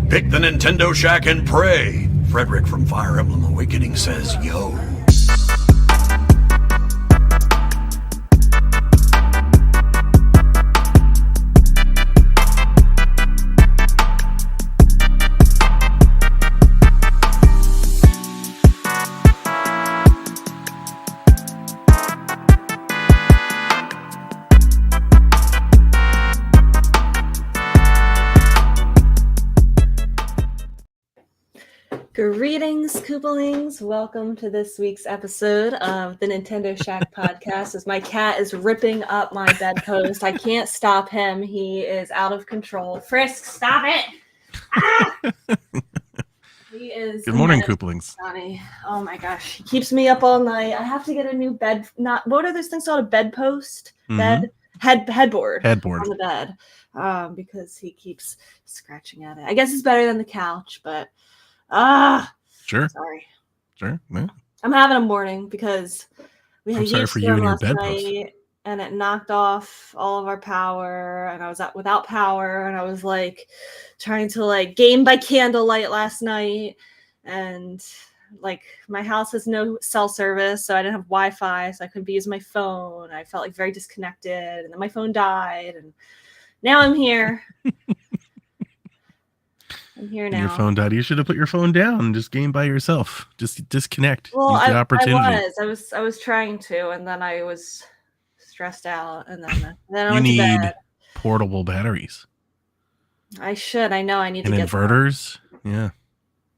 Pick the Nintendo Shack and pray. Frederick from Fire Emblem Awakening says, yo. Greetings, Koopalings. Welcome to this week's episode of the Nintendo Shack podcast. As my cat is ripping up my bedpost, I can't stop him. He is out of control. Frisk, stop it! Ah! He is. Good morning, Koopalings. Johnny. Oh my gosh, he keeps me up all night. I have to get a new bed. What are those things called? A bedpost? Headboard. Headboard on the bed. Because he keeps scratching at it. I guess it's better than the couch, but. Sure. Sorry. Sure. Yeah. I'm having a morning because we had I'm sorry for you and your bedpost. And it knocked off all of our power, and I was without power, and I was like trying to like game by candlelight last night, and like my house has no cell service, so I didn't have Wi-Fi, so I couldn't use my phone. I felt like very disconnected, and then my phone died, and now I'm here. I'm here now. Your phone died. You should have put your phone down and just game by yourself. Just disconnect. Well, Use the opportunity. I was trying to, and then I was stressed out, and then I you went need to bed. Portable batteries. I should. I know. I need and to get inverters. That. Yeah.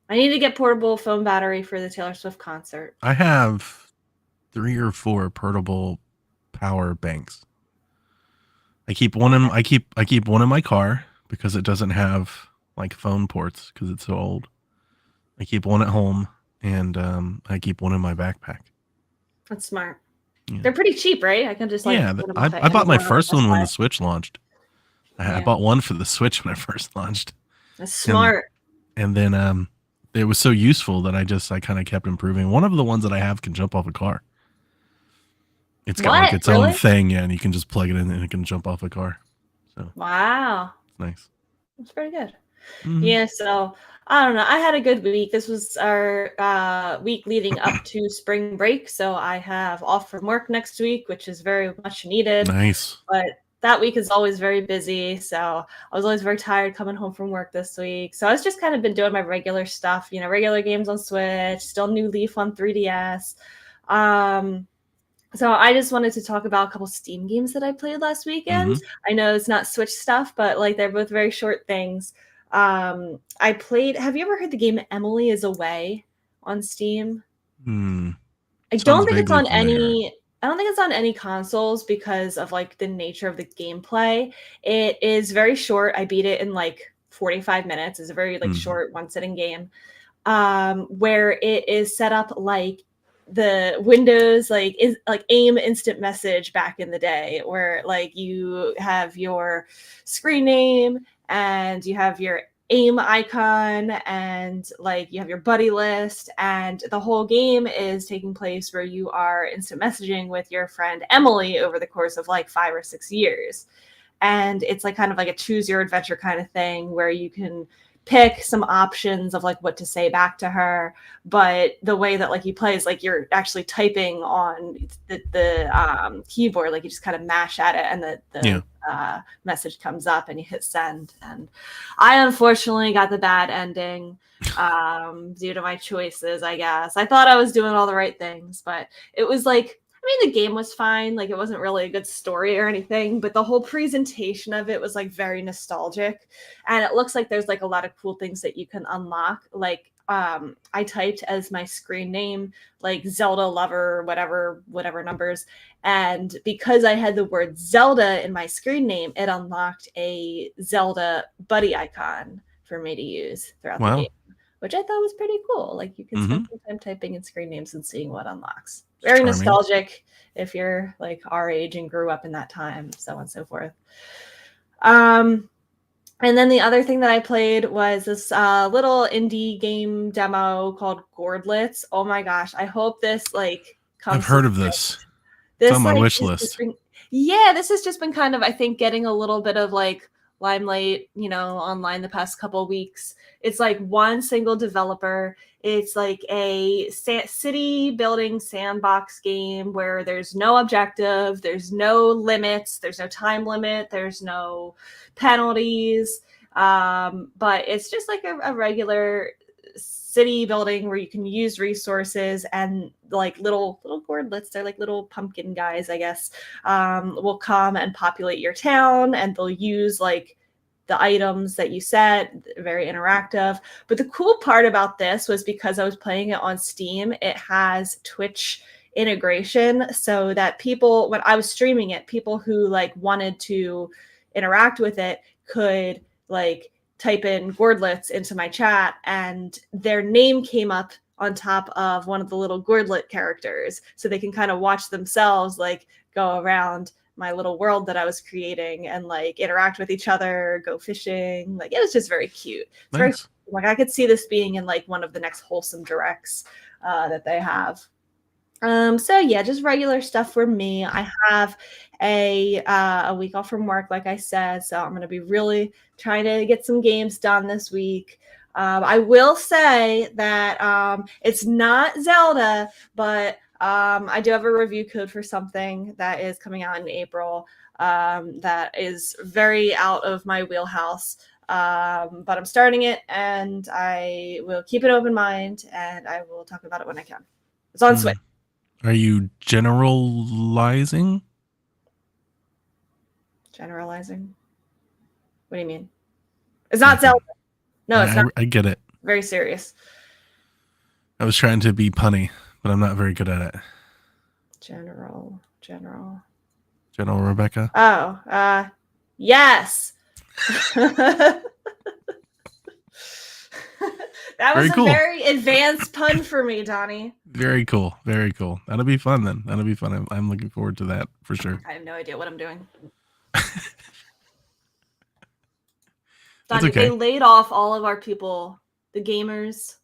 I need to get portable phone battery for the Taylor Swift concert. I have 3 or 4 portable power banks. I keep one in. I keep one in my car because it doesn't have like phone ports because it's so old. I keep one at home, and I keep one in my backpack. That's smart. Yeah. They're pretty cheap, right? I can just like. Yeah, I bought my first one when the Switch launched. I bought one for the Switch when I first launched. That's smart. And then it was so useful that I kind of kept improving. One of the ones that I have can jump off a car. It's got like its own thing, yeah, and you can just plug it in and it can jump off a car. So wow, it's nice. That's pretty good. Mm-hmm. Yeah, so I don't know. I had a good week. This was our week leading up to spring break, so I have off from work next week, which is very much needed. Nice. But that week is always very busy, so I was always very tired coming home from work this week. So I was just kind of been doing my regular stuff, regular games on Switch, still New Leaf on 3DS. So I just wanted to talk about a couple Steam games that I played last weekend. Mm-hmm. I know it's not Switch stuff, but like they're both very short things. I played. Have you ever heard the game Emily is Away on Steam? I don't think it's on any. I don't think it's on any consoles because of like the nature of the gameplay. It is very short. I beat it in like 45 minutes. It's a very like short one-sitting game, where it is set up like the Windows like AIM instant message back in the day, where like you have your screen name and you have your aim icon, and like you have your buddy list, and the whole game is taking place where you are instant messaging with your friend Emily over the course of like 5 or 6 years. And it's like kind of like a choose your adventure kind of thing where you can pick some options of like what to say back to her, but the way that like you play is like you're actually typing on the keyboard, like you just kind of mash at it, and the message comes up and you hit send. And I unfortunately got the bad ending due to my choices. I guess I thought I was doing all the right things, but it was like, I mean, the game was fine. Like, it wasn't really a good story or anything, but the whole presentation of it was like very nostalgic. And it looks like there's like a lot of cool things that you can unlock. Like, I typed as my screen name, like Zelda lover, whatever numbers. And because I had the word Zelda in my screen name, it unlocked a Zelda buddy icon for me to use throughout the game, which I thought was pretty cool. Like, you can spend some time typing in screen names and seeing what unlocks. Very nostalgic if you're like our age and grew up in that time, so on and so forth. And then the other thing that I played was this little indie game demo called Gordlets. Oh my gosh, I hope this like comes. I've heard of this. It's on my wish list. This has just been kind of, I think, getting a little bit of like limelight, online the past couple of weeks. It's like one single developer. It's like a city building sandbox game where there's no objective, there's no limits, there's no time limit, there's no penalties, but it's just like a regular city building where you can use resources, and like little Gordlets, they're like little pumpkin guys, I guess, will come and populate your town, and they'll use like the items that you set, very interactive. But the cool part about this was because I was playing it on Steam, it has Twitch integration, so that people, when I was streaming it, people who like wanted to interact with it could like type in Gordlets into my chat, and their name came up on top of one of the little Gordlet characters, so they can kind of watch themselves like go around my little world that I was creating and like interact with each other, go fishing. Like, it was just very cute. It's very, like, I could see this being in like one of the next wholesome directs that they have. So yeah, just regular stuff for me. I have a week off from work, like I said, so I'm going to be really trying to get some games done this week. I will say that it's not Zelda, but I do have a review code for something that is coming out in April that is very out of my wheelhouse. But I'm starting it, and I will keep an open mind, and I will talk about it when I can. It's on Switch. Are you generalizing? Generalizing? What do you mean? It's not Zelda. No, it's not. I get it. Very serious. I was trying to be punny, but I'm not very good at it. General Rebecca? Oh, yes. That was very cool. A very advanced pun for me, Donnie. Very cool. Very cool. That'll be fun then. That'll be fun. I'm looking forward to that for sure. I have no idea what I'm doing. That's Donnie, okay. They laid off all of our people, the gamers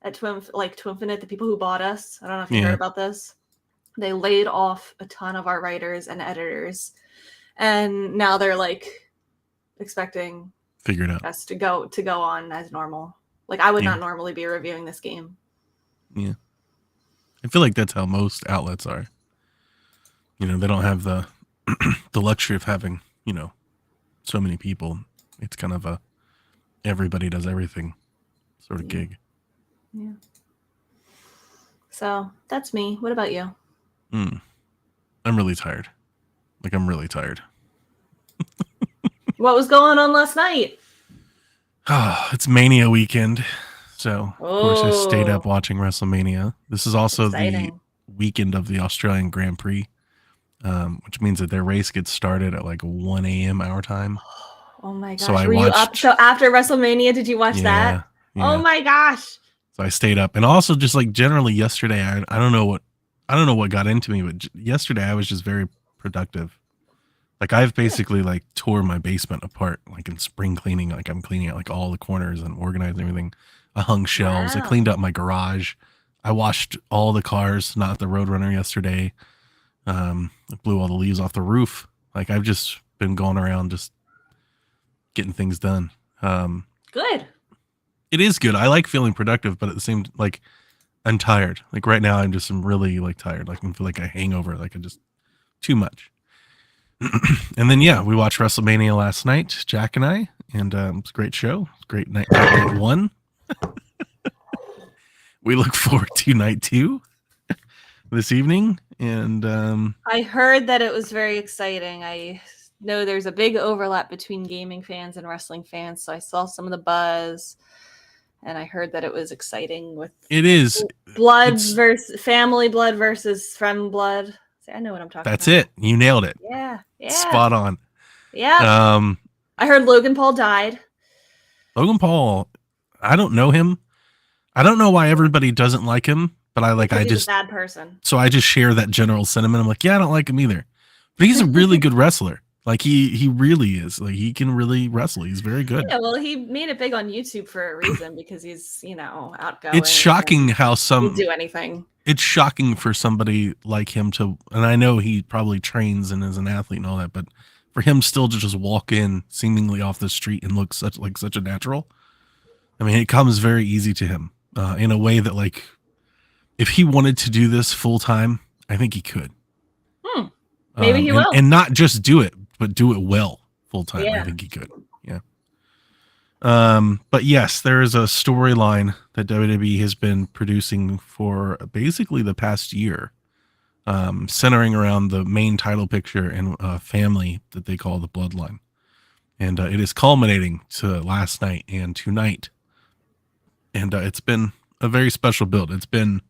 at Twinfinite, the people who bought us. I don't know if you heard about this. They laid off a ton of our writers and editors, and now they're like expecting us to go on as normal. Like, I would not normally be reviewing this game. Yeah, I feel like that's how most outlets are. They don't have the the luxury of having so many people. It's kind of a everybody does everything sort of gig. Yeah. So that's me. What about you? I'm really tired. Like, I'm really tired. What was going on last night? It's Mania weekend. So, of course, I stayed up watching WrestleMania. This is also the weekend of the Australian Grand Prix, which means that their race gets started at like 1 a.m. our time. Oh my gosh. So Were you up? So after WrestleMania, did you watch that? Yeah. Oh my gosh. So I stayed up. And also just like generally yesterday, I don't know what got into me, but yesterday I was just very productive. Like I've basically like tore my basement apart, like in spring cleaning. Like I'm cleaning out like all the corners and organizing everything. I hung shelves. I Wow. cleaned up my garage. I washed all the cars, not the Roadrunner yesterday. I blew all the leaves off the roof. Like I've just been going around just getting things done. Good. It is good. I like feeling productive, but at the same like I'm tired. Like right now I'm really like tired. Like I feel like a hangover. Like I just too much. And then yeah, we watched WrestleMania last night, Jack and I, and it's a great show. Great night one. We look forward to night two this evening. And I heard that it was very exciting. I know there's a big overlap between gaming fans and wrestling fans, so I saw some of the buzz, and I heard that it was exciting with it is blood it's- versus family blood versus friend blood. See, I know what I'm talking that's about. it. You nailed it. Yeah. Yeah. Spot on. Yeah. I heard Logan Paul died. Logan Paul, I don't know him. I don't know why everybody doesn't like him, but Because he's a bad person. so I just share that general sentiment. I'm like, yeah, I don't like him either. But he's a really good wrestler. Like he really is. Like he can really wrestle. He's very good. Yeah, well, he made it big on YouTube for a reason because he's, outgoing. It's shocking how He'll do anything. it's shocking for somebody like him to, and I know he probably trains and is an athlete and all that, but for him still to just walk in seemingly off the street and look such a natural. I mean, it comes very easy to him in a way that like, if he wanted to do this full time, I think he could. Maybe he will. And not just do it, but do it well full time. Yeah. I think he could. Yeah. But yes, there is a storyline that WWE has been producing for basically the past year, centering around the main title picture and a family that they call the Bloodline. And it is culminating to last night and tonight. And it's been a very special build. It's been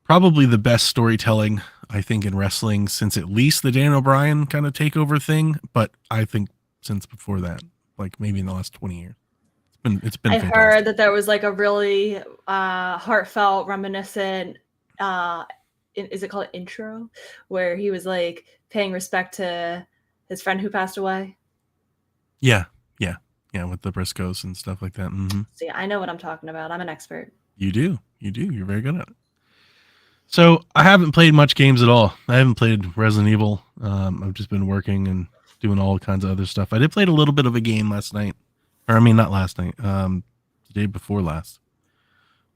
probably the best storytelling, I think, in wrestling since at least the Dan O'Brien kind of takeover thing. But I think since before that, like maybe in the last 20 years. It's been I fantastic. heard that there was like a really heartfelt, reminiscent, is it called intro? Where he was like paying respect to his friend who passed away. Yeah, with the Briscoes and stuff like that. Mm-hmm. See, I know what I'm talking about. I'm an expert. You do. You're very good at it. So I haven't played much games at all. I haven't played Resident Evil. I've just been working and doing all kinds of other stuff. I did play a little bit of a game last night. Or I mean, not last night. The day before last.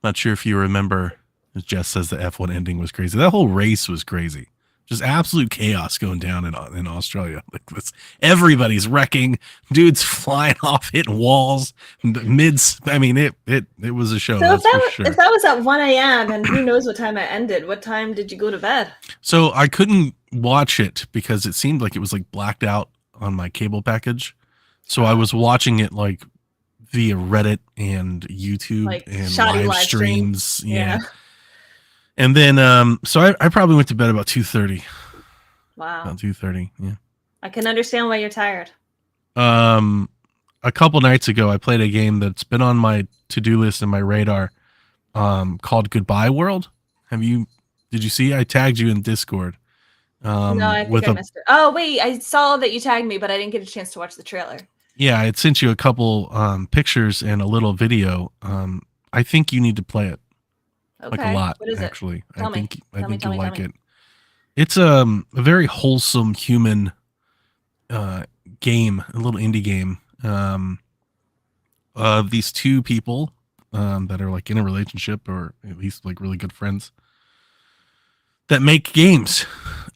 Not sure if you remember, as Jess says, the F1 ending was crazy. That whole race was crazy. Just absolute chaos going down in Australia. Like this, everybody's wrecking. Dudes flying off, hitting walls. I mean, it was a show. So That's if that was at 1 a.m. and who knows what time it ended, what time did you go to bed? So I couldn't watch it because it seemed like it was like blacked out on my cable package. So I was watching it like via Reddit and YouTube Like and shoddy live live streams. streams. Yeah. And then so I probably went to bed about 2:30. Wow. About 2:30. Yeah. I can understand why you're tired. A couple nights ago I played a game that's been on my to-do list and my radar called Goodbye World. Did you see? I tagged you in Discord. No, I think I missed it. Oh, wait, I saw that you tagged me, but I didn't get a chance to watch the trailer. Yeah, I had sent you a couple pictures and a little video. I think you need to play it. Okay. Like a lot, What is actually. it? Tell me. I think Tell you'll me. like it. It's a very wholesome human game, a little indie game. These two people that are like in a relationship or at least like really good friends that make games,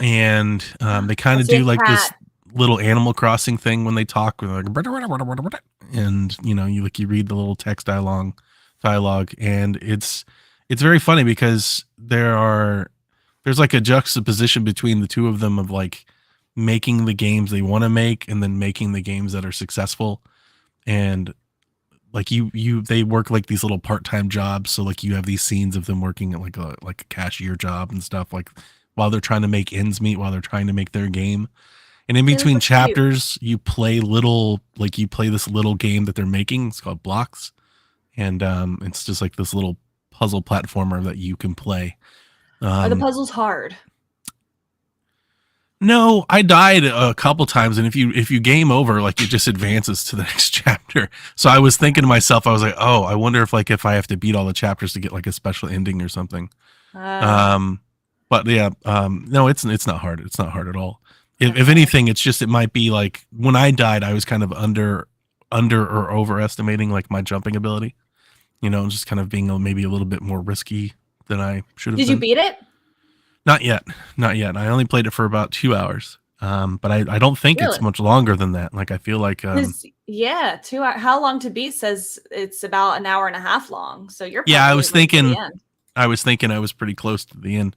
and they kind of do like this little Animal Crossing thing when they talk, with like, and you read the little text dialogue, and it's very funny because there's like a juxtaposition between the two of them of like making the games they want to make and then making the games that are successful. And like they work like these little part-time jobs. So like you have these scenes of them working at like a cashier job and stuff, like while they're trying to make ends meet, while they're trying to make their game. And in between chapters, you play this little game that they're making. It's called Blocks. And it's just like this little puzzle platformer that you can play. Are the puzzles hard? No, I died a couple times, and if you game over, like it just advances to the next chapter. So I was thinking to myself, I was like, oh, I wonder if I have to beat all the chapters to get like a special ending or something. Uh, But yeah, no, it's not hard. It's not hard at all. If Okay. anything, it's just it might be like when I died, I was kind of under or overestimating like my jumping ability. Just kind of being maybe a little bit more risky than I should have Did you been. beat it? Not yet. Not yet. I only played it for about 2 hours. But I don't think it's Really? much longer than that. Like I feel like 'Cause, yeah, 2 hours. How long to beat says it's about an hour and a half long. So you're yeah, I probably was like to the thinking end. I was thinking I was pretty close to the end.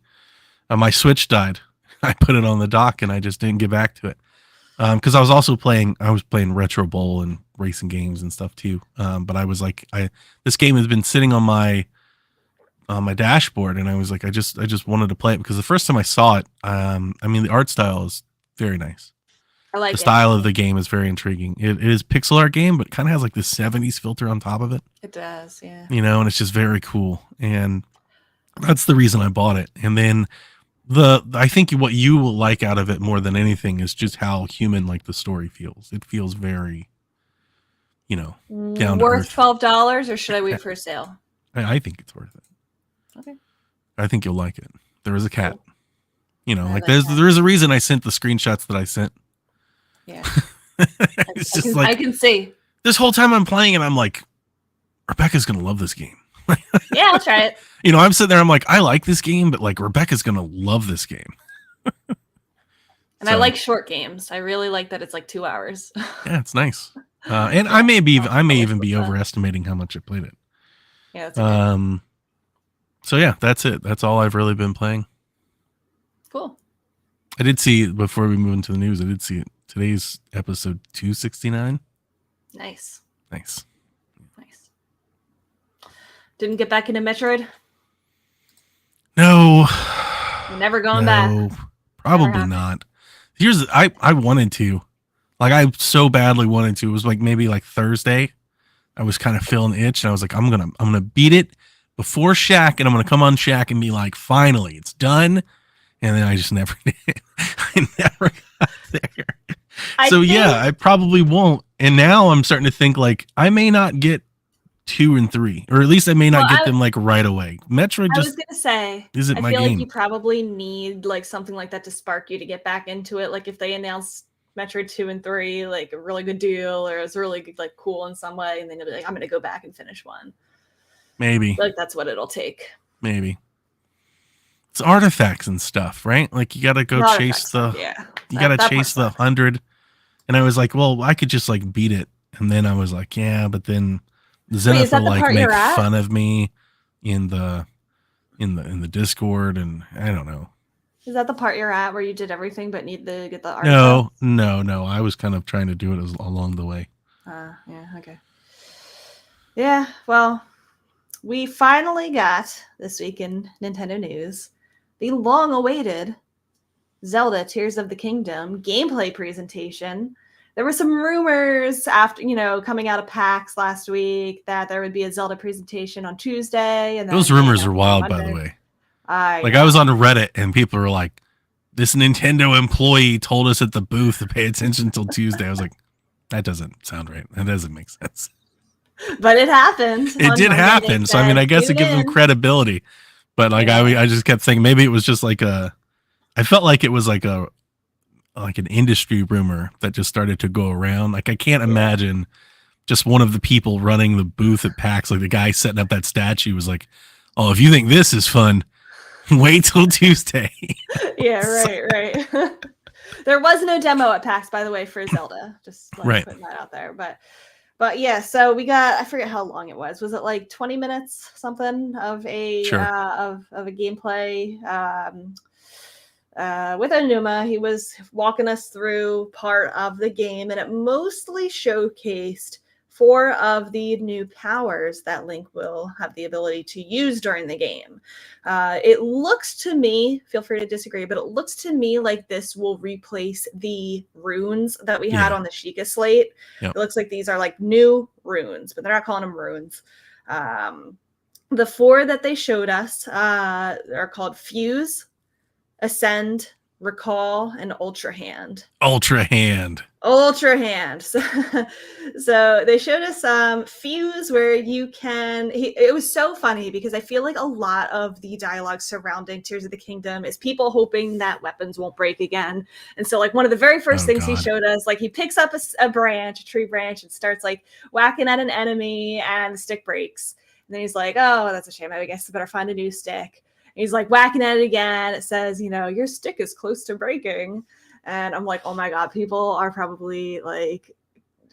My Switch died. I put it on the dock and I just didn't get back to it. Because I was playing Retro Bowl and racing games and stuff too. But I was like, this game has been sitting on my dashboard, and I was like, I just wanted to play it because the first time I saw it, I mean, the art style is very nice. I like The it. style of the game is very intriguing. It is pixel art game, but kind of has like this 70s filter on top of it, It does, yeah. and it's just very cool. And that's the reason I bought it. And then I think what you will like out of it more than anything is just how human like the story feels. It feels very, down to Worth earth. $12, or should I wait for a sale? I think it's worth it. Okay. I think you'll like it. There is a cat. I Like like cats. there's a reason I sent the screenshots that I sent. Yeah. It's I just can, I like can see. this whole time I'm playing it, I'm like, Rebecca's gonna love this game. Yeah, I'll try it. I'm sitting there, I'm like, I like this game, but like Rebecca's gonna love this game. And I like short games. I really like that it's like 2 hours. Yeah, it's nice. And I may even be overestimating how much I played it. Yeah, that's okay. So yeah, that's it. That's all I've really been playing. Cool. I did see, before we move into the news, I did see today's episode 269. Nice. Nice. Didn't get back into Metroid? No. You're never going back. Probably happened. not. I wanted to. Like I so badly wanted to. It was like maybe like Thursday. I was kind of feeling the itch and I was like, I'm gonna beat it before Shaq, and I'm gonna come on Shaq and be like, finally, it's done. And then I just never did. I never got there. I probably won't. And now I'm starting to think like I may not get 2 and 3, or at least I may not get them like right away. Metroid I was just gonna say, isn't I my feel game. like you probably need like something like that to spark you to get back into it. Like if they announce Metroid 2 and 3, like a really good deal, or it's really like cool in some way, and then you'll be like, I'm gonna go back and finish one. Maybe. Like that's what it'll take. Maybe. It's artifacts and stuff, right? Like you gotta go chase the you gotta chase the 100. And I was like, well, I could just like beat it. And then I was like, yeah, but then Zenith will like make fun of me in the Discord, and I don't know. Is that the part you're at where you did everything but need to get the artifacts? No. I was kind of trying to do it along the way. Yeah, okay. Yeah, well, we finally got this week in Nintendo news the long-awaited Zelda Tears of the Kingdom gameplay presentation. There were some rumors after, coming out of PAX last week that there would be a Zelda presentation on Tuesday. And those rumors are wild, by the way. I was on Reddit and people were like, this Nintendo employee told us at the booth to pay attention until Tuesday. I was like, that doesn't sound right. That doesn't make sense. But it happened. It did happen. So, I mean, I guess it gives them credibility. But like, I just kept thinking maybe it was just like I felt like it was like an industry rumor that just started to go around. Like I can't imagine just one of the people running the booth at PAX, like the guy setting up that statue was like, oh, if you think this is fun, wait till Tuesday. Yeah, right. There was no demo at PAX, by the way, for Zelda. Just putting that out there. But yeah, so we got, I forget how long it was. Was it like 20 minutes something of a of a gameplay? With Aonuma, he was walking us through part of the game, and it mostly showcased 4 of the new powers that Link will have the ability to use during the game. It looks to me, feel free to disagree, but it looks to me like this will replace the runes that we had on the Sheikah slate. Yep. It looks like these are like new runes, but they're not calling them runes. The 4 that they showed us are called Fuse, Ascend, Recall, and Ultra Hand. Ultra Hand. Ultra Hand. So they showed us Fuse where you can. It was so funny because I feel like a lot of the dialogue surrounding Tears of the Kingdom is people hoping that weapons won't break again. And so, like, one of the very first things he showed us, like, he picks up a branch, a tree branch, and starts like whacking at an enemy, and the stick breaks. And then he's like, "Oh, that's a shame. I guess I better find a new stick." And he's like whacking at it again. It says, "Your stick is close to breaking." And I'm like, oh my God, people are probably like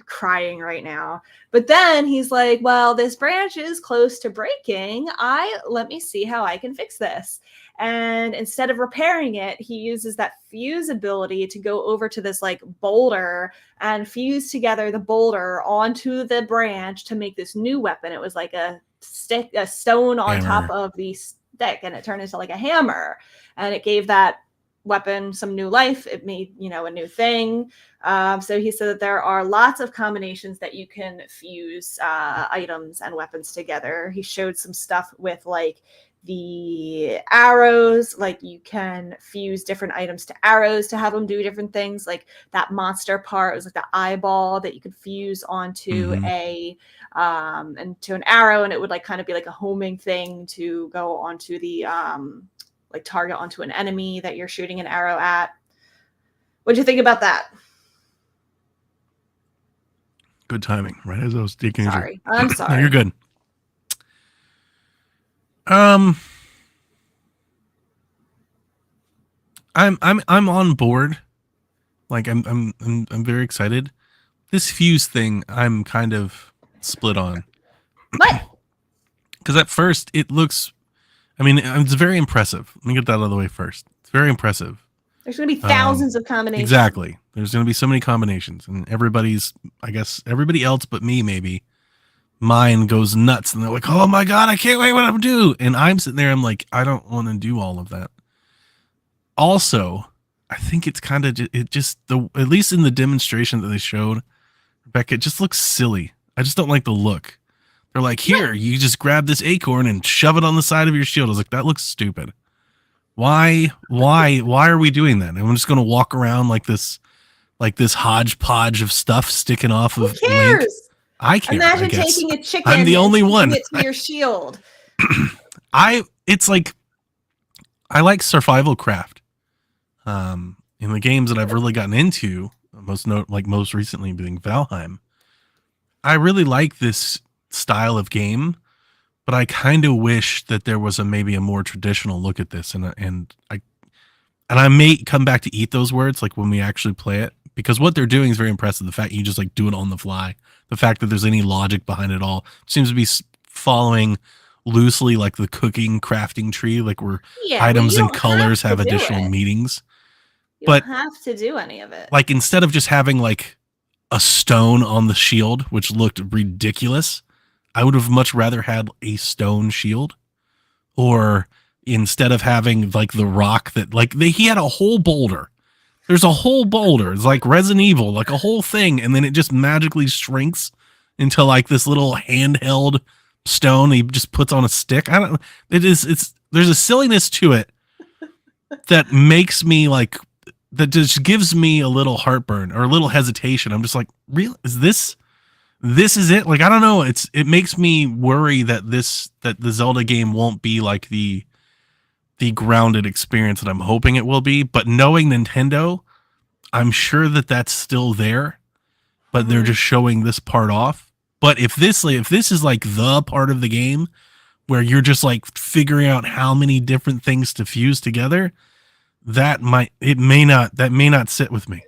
crying right now. But then he's like, well, this branch is close to breaking. Let me see how I can fix this. And instead of repairing it, he uses that fuse ability to go over to this like boulder and fuse together the boulder onto the branch to make this new weapon. It was like a stone on top of the stick, and it turned into like a hammer. And it gave that weapon some new life. It made a new thing. So he said that there are lots of combinations that you can fuse items and weapons together. He showed some stuff with like the arrows, like you can fuse different items to arrows to have them do different things. Like that monster part was like the eyeball that you could fuse onto into an arrow, and it would like kind of be like a homing thing to go onto the like target onto an enemy that you're shooting an arrow at. What'd you think about that? Good timing, right as I was taking. Sorry, I'm sorry. No, you're good. I'm on board. Like I'm very excited. This fuse thing, I'm kind of split on. What? Because at first it looks, it's very impressive. Let me get that out of the way first. It's very impressive. There's going to be thousands of combinations. Exactly. There's going to be so many combinations, and everybody else but me, maybe, mine goes nuts, and they're like, oh my God, I can't wait what I'm do. And I'm sitting there, I'm like, I don't want to do all of that. Also, I think it's kind of, at least in the demonstration that they showed, Rebecca, it just looks silly. I just don't like the look. They're like, here, you just grab this acorn and shove it on the side of your shield. I was like, that looks stupid. Why are we doing that? I'm just going to walk around like this hodgepodge of stuff sticking off of Who cares? Link. I care. Imagine taking a chicken. I'm the only one. It to your shield. It's like, I like survival craft. In the games that I've really gotten into, most recently being Valheim, I really like this style of game, but I kind of wish that there was maybe a more traditional look at this, and I may come back to eat those words like when we actually play it, because what they're doing is very impressive. The fact you just like do it on the fly, the fact that there's any logic behind it all seems to be following loosely like the cooking crafting tree, like where items and colors have additional meanings. You don't have to do any of it. Like instead of just having like a stone on the shield, which looked ridiculous, I would have much rather had a stone shield. Or instead of having like the rock that he had a whole boulder. There's a whole boulder. It's like Resident Evil, like a whole thing, and then it just magically shrinks into like this little handheld stone he just puts on a stick. There's a silliness to it that makes me like, that just gives me a little heartburn or a little hesitation. I'm just like, real? Is this is it? Like, I don't know. It makes me worry that the Zelda game won't be like the grounded experience that I'm hoping it will be. But knowing Nintendo, I'm sure that that's still there, but they're just showing this part off. But if this is like the part of the game where you're just like figuring out how many different things to fuse together, that may not sit with me.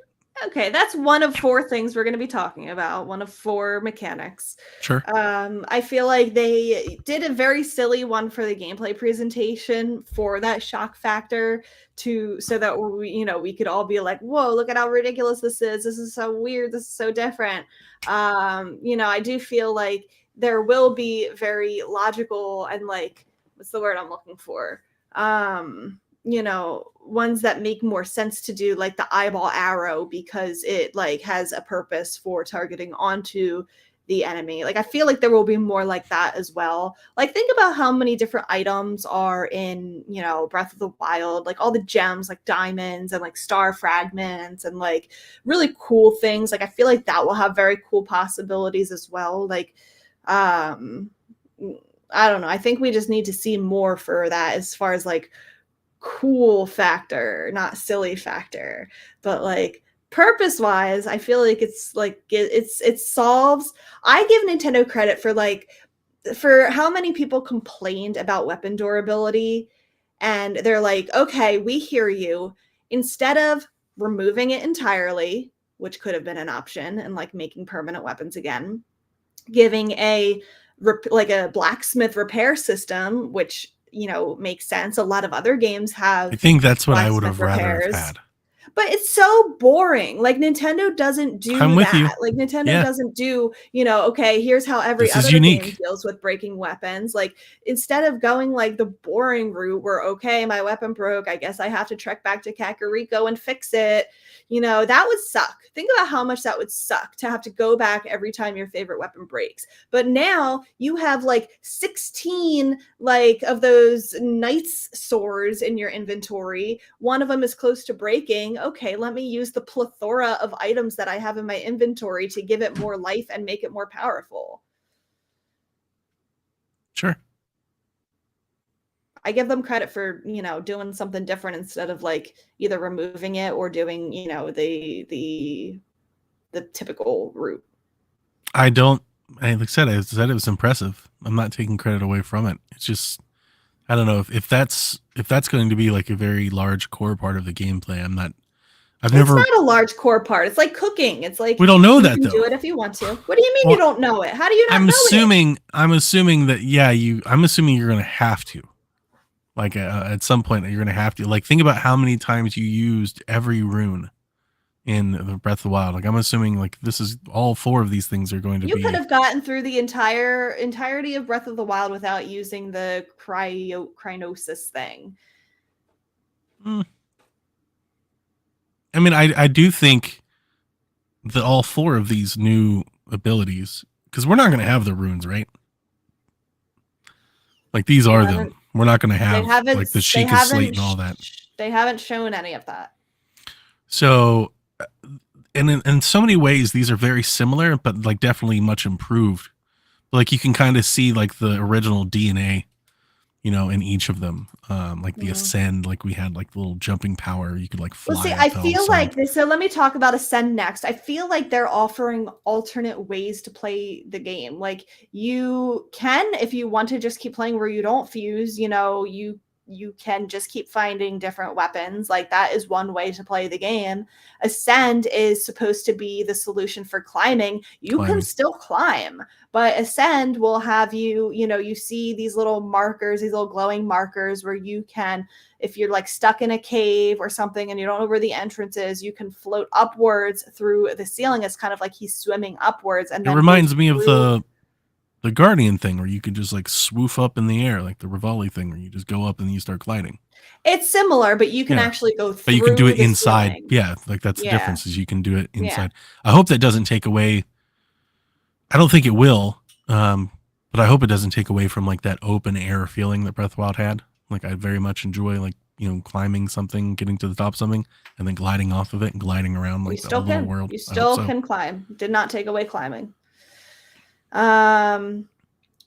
Okay, that's one of 4 things we're going to be talking about. One of 4 mechanics. Sure. I feel like they did a very silly one for the gameplay presentation for that shock factor, so that we could all be like, "Whoa, look at how ridiculous this is! This is so weird. This is so different." I do feel like there will be very logical and like, what's the word I'm looking for? Ones that make more sense to do, like the eyeball arrow, because it like has a purpose for targeting onto the enemy. Like I feel like there will be more like that as well. Like think about how many different items are in, you know, Breath of the Wild, like all the gems, like diamonds and like star fragments and like really cool things. Like I feel like that will have very cool possibilities as well. Like I don't know. I think we just need to see more for that as far as like cool factor, not silly factor, but like purpose wise, I feel like it's like it solves. I give Nintendo credit for like for how many people complained about weapon durability, and they're like, okay, we hear you. Instead of removing it entirely, which could have been an option, and like making permanent weapons again, giving a like a blacksmith repair system, which you know makes sense. A lot of other games have. I think that's what I would have blacksmith rather repairs. have had. But it's so boring. Like Nintendo doesn't do I'm with that. you. Like Nintendo Yeah. doesn't do, you know, okay, here's how every This is other game unique. deals with breaking weapons. Like instead of going like the boring route where, okay, my weapon broke, I guess I have to trek back to Kakariko and fix it. You know, that would suck. Think about how much that would suck to have to go back every time your favorite weapon breaks. But now you have like 16 like of those knight's swords in your inventory. One of them is close to breaking. Okay, let me use the plethora of items that I have in my inventory to give it more life and make it more powerful. Sure. I give them credit for, you know, doing something different instead of like either removing it or doing, you know, the typical route. I don't. Like I said it was impressive. I'm not taking credit away from it. It's just I don't know if that's going to be like a very large core part of the gameplay. I've never. It's not a large core part. It's like cooking. It's like We don't know you that can though. do it if you want to. What do you mean Well, you don't know it? How do you not I'm know assuming. I'm assuming that I'm assuming you're going to have to. Like at some point you're going to have to. Like think about how many times you used every rune in the Breath of the Wild. Like I'm assuming like this is all 4 of these things are going to it? You be. could have gotten through the entirety of Breath of the Wild without using the crynosis thing. I mean, I do think that all 4 of these new abilities, because we're not going to have the runes, right? Like these are them. We're not going to have like the Sheikah Slate and all that. They haven't shown any of that. So, and in so many ways, these are very similar, but like definitely much improved. Like you can kind of see like the original DNA, you know, in each of them. Like the Ascend, like we had like the little jumping power. You could like fly. Well, see, I feel like this. So let me talk about Ascend next. I feel like they're offering alternate ways to play the game. Like you can, if you want to just keep playing where you don't fuse, you know, you can just keep finding different weapons. Like that is one way to play the game. Ascend is supposed to be the solution for climbing. You can still climb, but Ascend will have you, you know, you see these little markers, these little glowing markers where you can, if you're like stuck in a cave or something and you don't know where the entrance is, you can float upwards through the ceiling. It's kind of like he's swimming upwards. And it reminds me of the Guardian thing where you could just like swoof up in the air, like the Rivali thing where you just go up and you start gliding. It's similar, but you can actually go through. But you can do it inside. Ceiling. Yeah, like that's the difference is you can do it inside. I hope that doesn't take away. I don't think it will, but I hope it doesn't take away from like that open air feeling that Breath of the Wild had. Like I very much enjoy like, you know, climbing something, getting to the top of something, and then gliding off of it and gliding around like the little world. You still can climb. Did not take away climbing.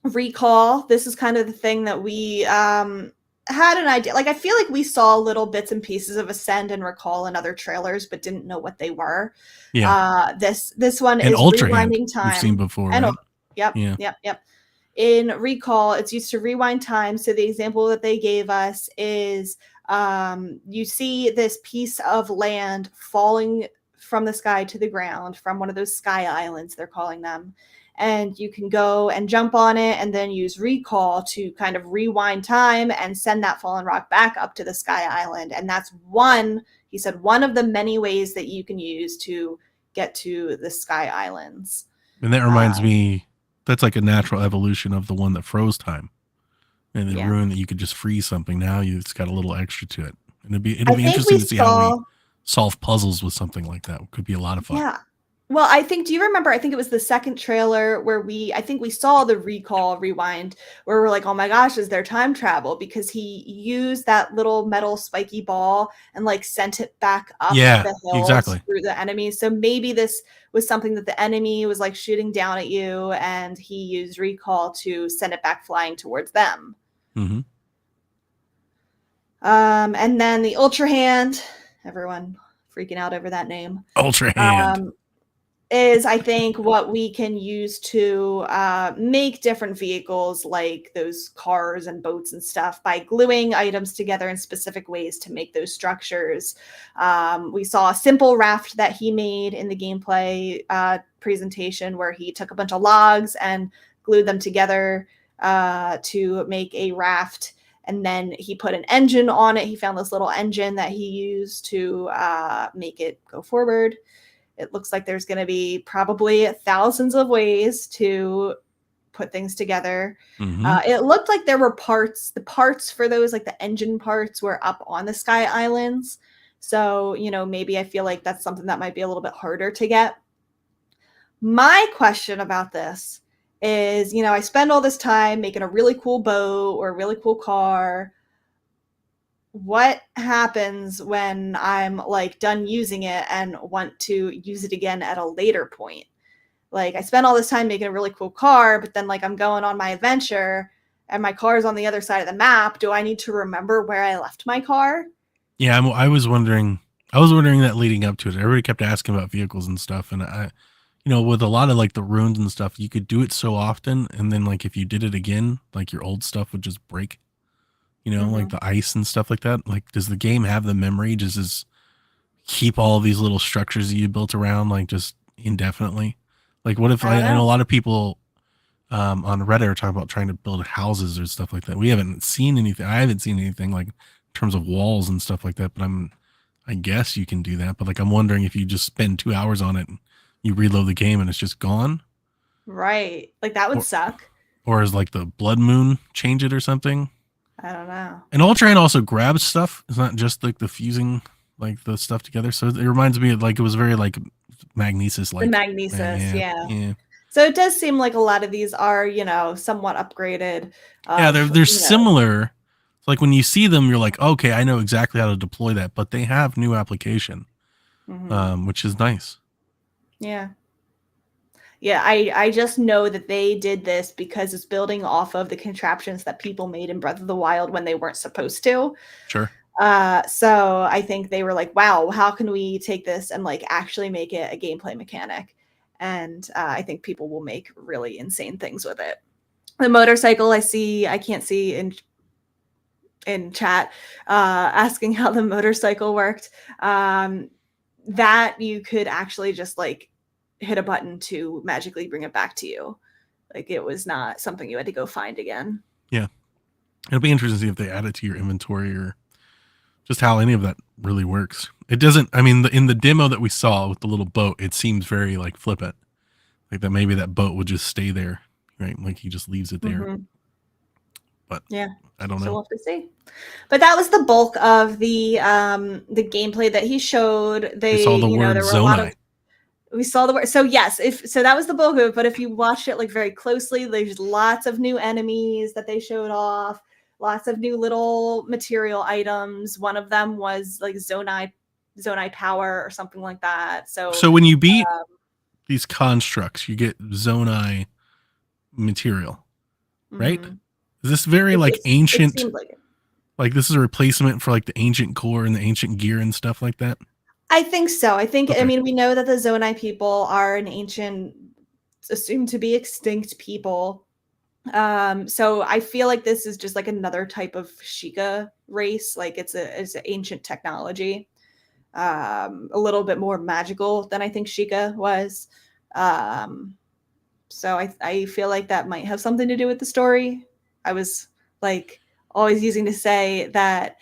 Recall. This is kind of the thing that we had an idea. Like I feel like we saw little bits and pieces of Ascend and Recall in other trailers, but didn't know what they were. Yeah. This one and is Ultra rewinding Hand, time. We've seen before. And right? Yep. In Recall, it's used to rewind time. So the example that they gave us is you see this piece of land falling from the sky to the ground from one of those sky islands, they're calling them. And you can go and jump on it and then use Recall to kind of rewind time and send that fallen rock back up to the sky island. And that's one of the many ways that you can use to get to the sky islands. And that reminds me, that's like a natural evolution of the one that froze time. And the rune that you could just freeze something. Now it's got a little extra to it. And it'd be interesting to see how we solve puzzles with something like that. It could be a lot of fun. Yeah. Well, I think, do you remember, I think it was the second trailer where I think we saw the recall rewind where we're like, oh my gosh, is there time travel? Because he used that little metal spiky ball and like sent it back up Yeah, the hills exactly. through the enemies. So maybe this was something that the enemy was like shooting down at you and he used recall to send it back flying towards them. Mm-hmm. And then the Ultra Hand, everyone freaking out over that name. Ultra Hand. Is I think what we can use to make different vehicles like those cars and boats and stuff by gluing items together in specific ways to make those structures. We saw a simple raft that he made in the gameplay presentation where he took a bunch of logs and glued them together to make a raft. And then he put an engine on it. He found this little engine that he used to make it go forward. It looks like there's going to be probably thousands of ways to put things together. Mm-hmm. It looked like there were parts. The parts for those, like the engine parts, were up on the Sky Islands. So, maybe I feel like that's something that might be a little bit harder to get. My question about this is, I spend all this time making a really cool boat or a really cool car. What happens when I'm like done using it and want to use it again at a later point? Like I spent all this time making a really cool car, but then like I'm going on my adventure and my car is on the other side of the map. Do I need to remember where I left my car? Yeah, I was wondering that leading up to it. Everybody kept asking about vehicles and stuff, and I, with a lot of like the runes and stuff, you could do it so often, and then like if you did it again, like your old stuff would just break. Like the ice and stuff like that. Like, does the game have the memory? Does this keep all these little structures that you built around like just indefinitely? Like, what if I know a lot of people on Reddit are talking about trying to build houses or stuff like that. We haven't seen anything. I haven't seen anything like in terms of walls and stuff like that. But I guess you can do that. But like, I'm wondering if you just spend 2 hours on it, and you reload the game and it's just gone. Right. Like that would suck. Or is like the Blood Moon change it or something? I don't know. And Ultra Hand also grabs stuff. It's not just like the fusing like the stuff together. So it reminds me of like it was very like Magnesis like. The Magnesis, yeah. So it does seem like a lot of these are, somewhat upgraded. Yeah, they're similar. Like when you see them, you're like, okay, I know exactly how to deploy that, but they have new application, which is nice. Yeah. Yeah, I just know that they did this because it's building off of the contraptions that people made in Breath of the Wild when they weren't supposed to. Sure. So I think they were like, wow, how can we take this and like actually make it a gameplay mechanic? And I think people will make really insane things with it. The motorcycle I can't see in chat asking how the motorcycle worked. That you could actually just like hit a button to magically bring it back to you. Like it was not something you had to go find again. Yeah. It'll be interesting to see if they add it to your inventory or just how any of that really works. It doesn't, I mean, in the demo that we saw with the little boat, it seems very like flippant. Like that maybe that boat would just stay there, right? Like he just leaves it there. But yeah, I don't know. So we'll have to see. But that was the bulk of the gameplay that he showed. They saw the word Zonai. We saw the word. So yes, so that was the bulk of it. But if you watched it like very closely, there's lots of new enemies that they showed off, lots of new little material items. One of them was like Zonai power or something like that. So when you beat these constructs, you get Zonai material, right? Is this very like ancient? Like this is a replacement for like the ancient core and the ancient gear and stuff like that? I think so. I mean, we know that the Zonai people are an ancient, assumed to be extinct people. So I feel like this is just like another type of Sheikah race. Like it's an ancient technology, a little bit more magical than I think Sheikah was. So I feel like that might have something to do with the story. I was like always using to say that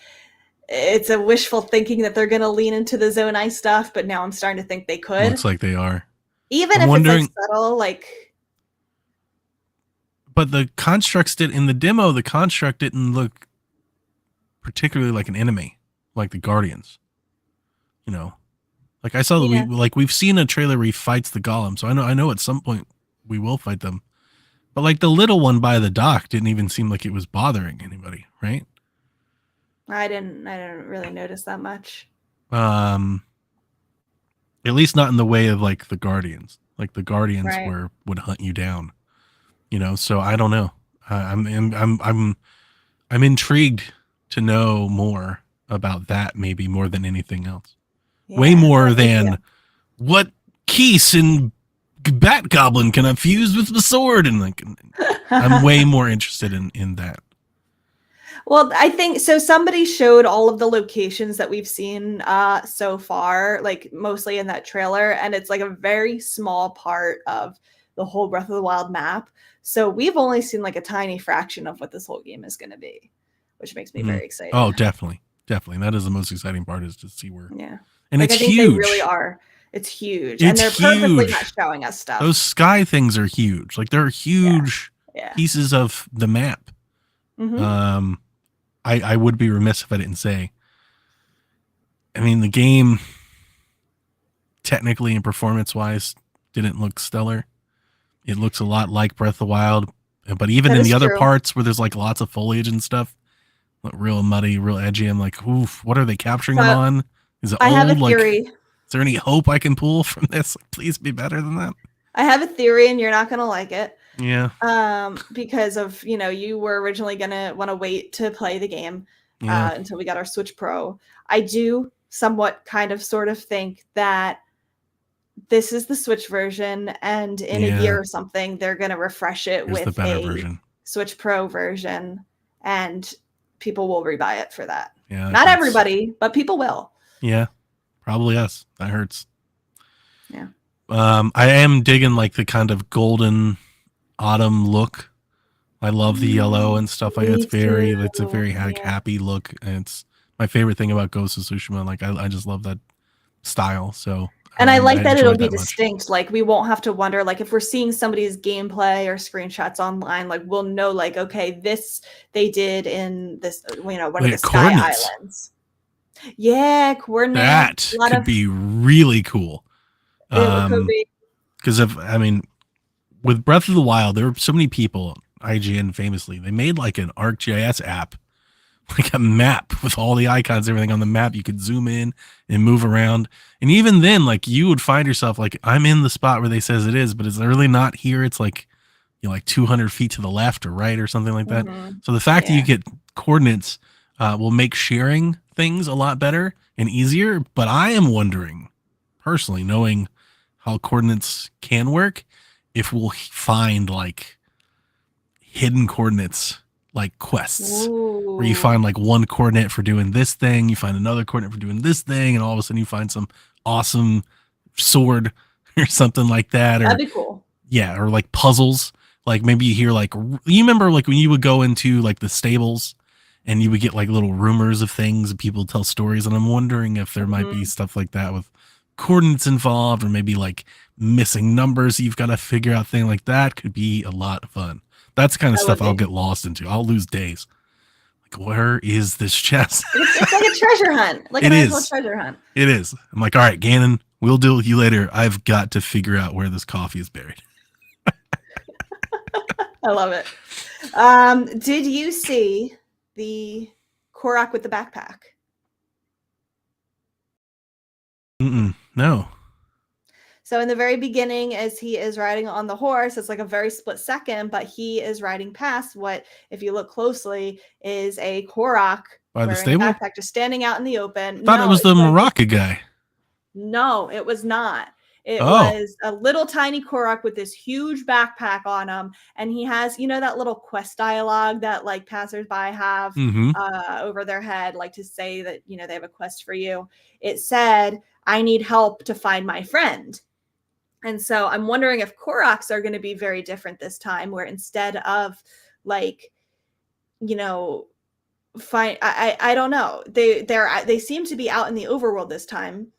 it's a wishful thinking that they're going to lean into the Zonai stuff, but now I'm starting to think they could. Looks like they are. Even if it's like subtle, like. But the constructs in the demo, the construct didn't look particularly like an enemy, like the Guardians. Like I saw Yeah. that we've seen a trailer where he fights the golem, so I know at some point we will fight them. But like the little one by the dock didn't even seem like it was bothering anybody, right? I didn't really notice that much. At least not in the way of like the Guardians. Like the Guardians Right. would hunt you down, you know. So I don't know. I'm intrigued to know more about that, maybe more than anything else. Way Yeah, more me than too. what Keese and Bat Goblin can I fuse with the sword, and like I'm way more interested in that. Well, I think so. Somebody showed all of the locations that we've seen so far, like mostly in that trailer, and it's like a very small part of the whole Breath of the Wild map. So we've only seen like a tiny fraction of what this whole game is going to be, which makes me very excited. Oh, definitely. That is the most exciting part, is to see where. Yeah, And like it's I think huge. they really are. It's huge, It's and they're purposely huge. not showing us stuff. Those sky things are huge. Like they're huge Yeah. pieces of the map. Mm-hmm. I would be remiss if I didn't say. I mean, the game technically and performance-wise didn't look stellar. It looks a lot like Breath of the Wild, but even That in is the other true. parts where there's like lots of foliage and stuff, look real muddy, real edgy. I'm like, oof, what are they capturing it So, on? Is it I have a old? Like, theory. is there any hope I can pull from this? Please be better than that. I have a theory, and you're not going to like it. Yeah. Because of, you were originally going to want to wait to play the game until we got our Switch Pro. I do somewhat kind of sort of think that this is the Switch version, and in a year or something, they're going to refresh it with the better a version. Switch Pro version, and people will rebuy it for that. Yeah. Not everybody, but people will. Yeah. Probably us. That hurts. Yeah. I am digging like the kind of golden autumn look. I love the yellow and stuff like that. It's a very happy look. And it's my favorite thing about Ghost of Tsushima. Like I just love that style. So and I like that it'll be that distinct. Like we won't have to wonder, like if we're seeing somebody's gameplay or screenshots online, like we'll know, like, okay, this they did in this, one of the Sky Islands. Yeah, coordinates. That could be really cool. It could be. Because with Breath of the Wild, there were so many people. IGN famously, they made like an ArcGIS app, like a map with all the icons, everything on the map. You could zoom in and move around. And even then, like you would find yourself like, I'm in the spot where they says it is, but it's really not here. It's like, like 200 feet to the left or right or something like that. Mm-hmm. So the fact that you get coordinates will make sharing things a lot better and easier. But I am wondering, personally, knowing how coordinates can work, if we'll find like hidden coordinates, like quests. Ooh. Where you find like one coordinate for doing this thing, you find another coordinate for doing this thing, and all of a sudden you find some awesome sword or something like that. That'd be cool. Yeah, or like puzzles. Like maybe you hear like, you remember like when you would go into like the stables and you would get like little rumors of things and people tell stories, and I'm wondering if there might be stuff like that with coordinates involved, or maybe like missing numbers you've got to figure out. Thing like that could be a lot of fun. That's the kind of stuff I'll get lost into. I'll lose days. Like, where is this chest? It's like a treasure hunt. Like an actual treasure hunt. It is. I'm like, all right, Ganon, we'll deal with you later. I've got to figure out where this coffee is buried. I love it. Did you see the Korok with the backpack? No. So in the very beginning, as he is riding on the horse, it's like a very split second, but he is riding past what, if you look closely, is a Korok by the stable, backpack, just standing out in the open. I thought it was the Maraca guy. No, it was not. It was a little tiny Korok with this huge backpack on him, and he has, that little quest dialogue that like passersby have over their head, like to say that they have a quest for you. It said, "I need help to find my friend." And so I'm wondering if Koroks are going to be very different this time, where instead of like, I don't know. They seem to be out in the overworld this time.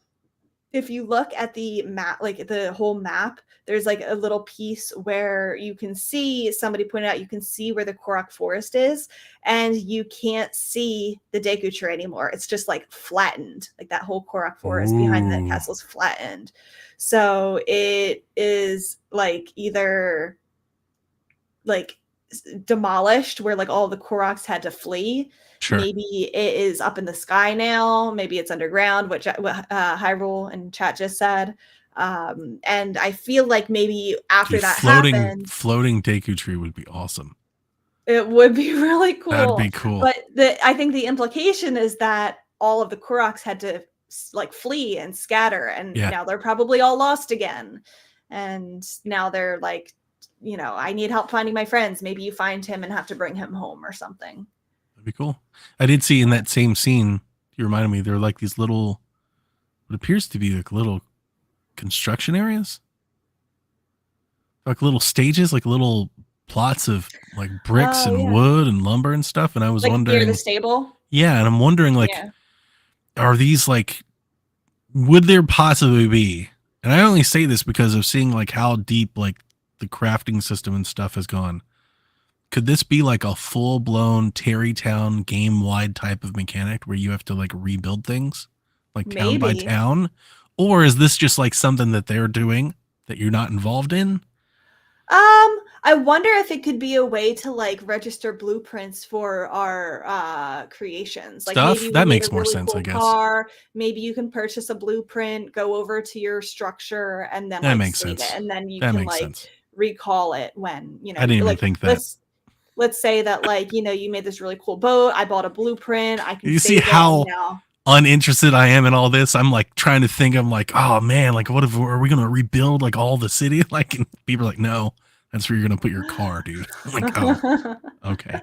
if you look at the map, like the whole map, there's like a little piece where you can see, somebody pointed out, you can see where the Korok Forest is, and you can't see the Deku Tree anymore. It's just like flattened, like that whole Korok Forest behind the Ooh. castle is flattened. So it is like either like demolished where like all the Koroks had to flee. Sure. Maybe it is up in the sky now. Maybe it's underground, which Hyrule and chat just said. And I feel like maybe after Dude, that floating Deku Tree would be awesome. it would be really cool. That'd be cool. But I think the implication is that all of the Koroks had to like flee and scatter, and now they're probably all lost again. And now they're like, you know, I need help finding my friends. Maybe you find him and have to bring him home or something. That'd be cool. I did see in that same scene, you reminded me, there are like these little, what appears to be like little construction areas, like little stages, like little plots of like bricks and wood and lumber and stuff. And I was like wondering, near the stable. Yeah, and I'm wondering, like, are these like, would there possibly be? And I only say this because of seeing like how deep like the crafting system and stuff has gone. Could this be like a full blown Terry Town game wide type of mechanic where you have to like rebuild things like town by town? Or is this just like something that they're doing that you're not involved in? I wonder if it could be a way to like register blueprints for our creations. Like stuff maybe that makes more sense, I guess. Car, maybe you can purchase a blueprint, go over to your structure, and then that like, makes save sense. it, and then you that can makes like sense. recall it when, you know. I didn't like, even think that. Let's say that, like, you know, you made this really cool boat. I bought a blueprint. I can. You see how uninterested I am in all this? I'm like trying to think. I'm like, oh man, like what if are we gonna rebuild like all the city? Like, and people are like, no, that's where you're gonna put your car, dude. I'm like, oh, okay.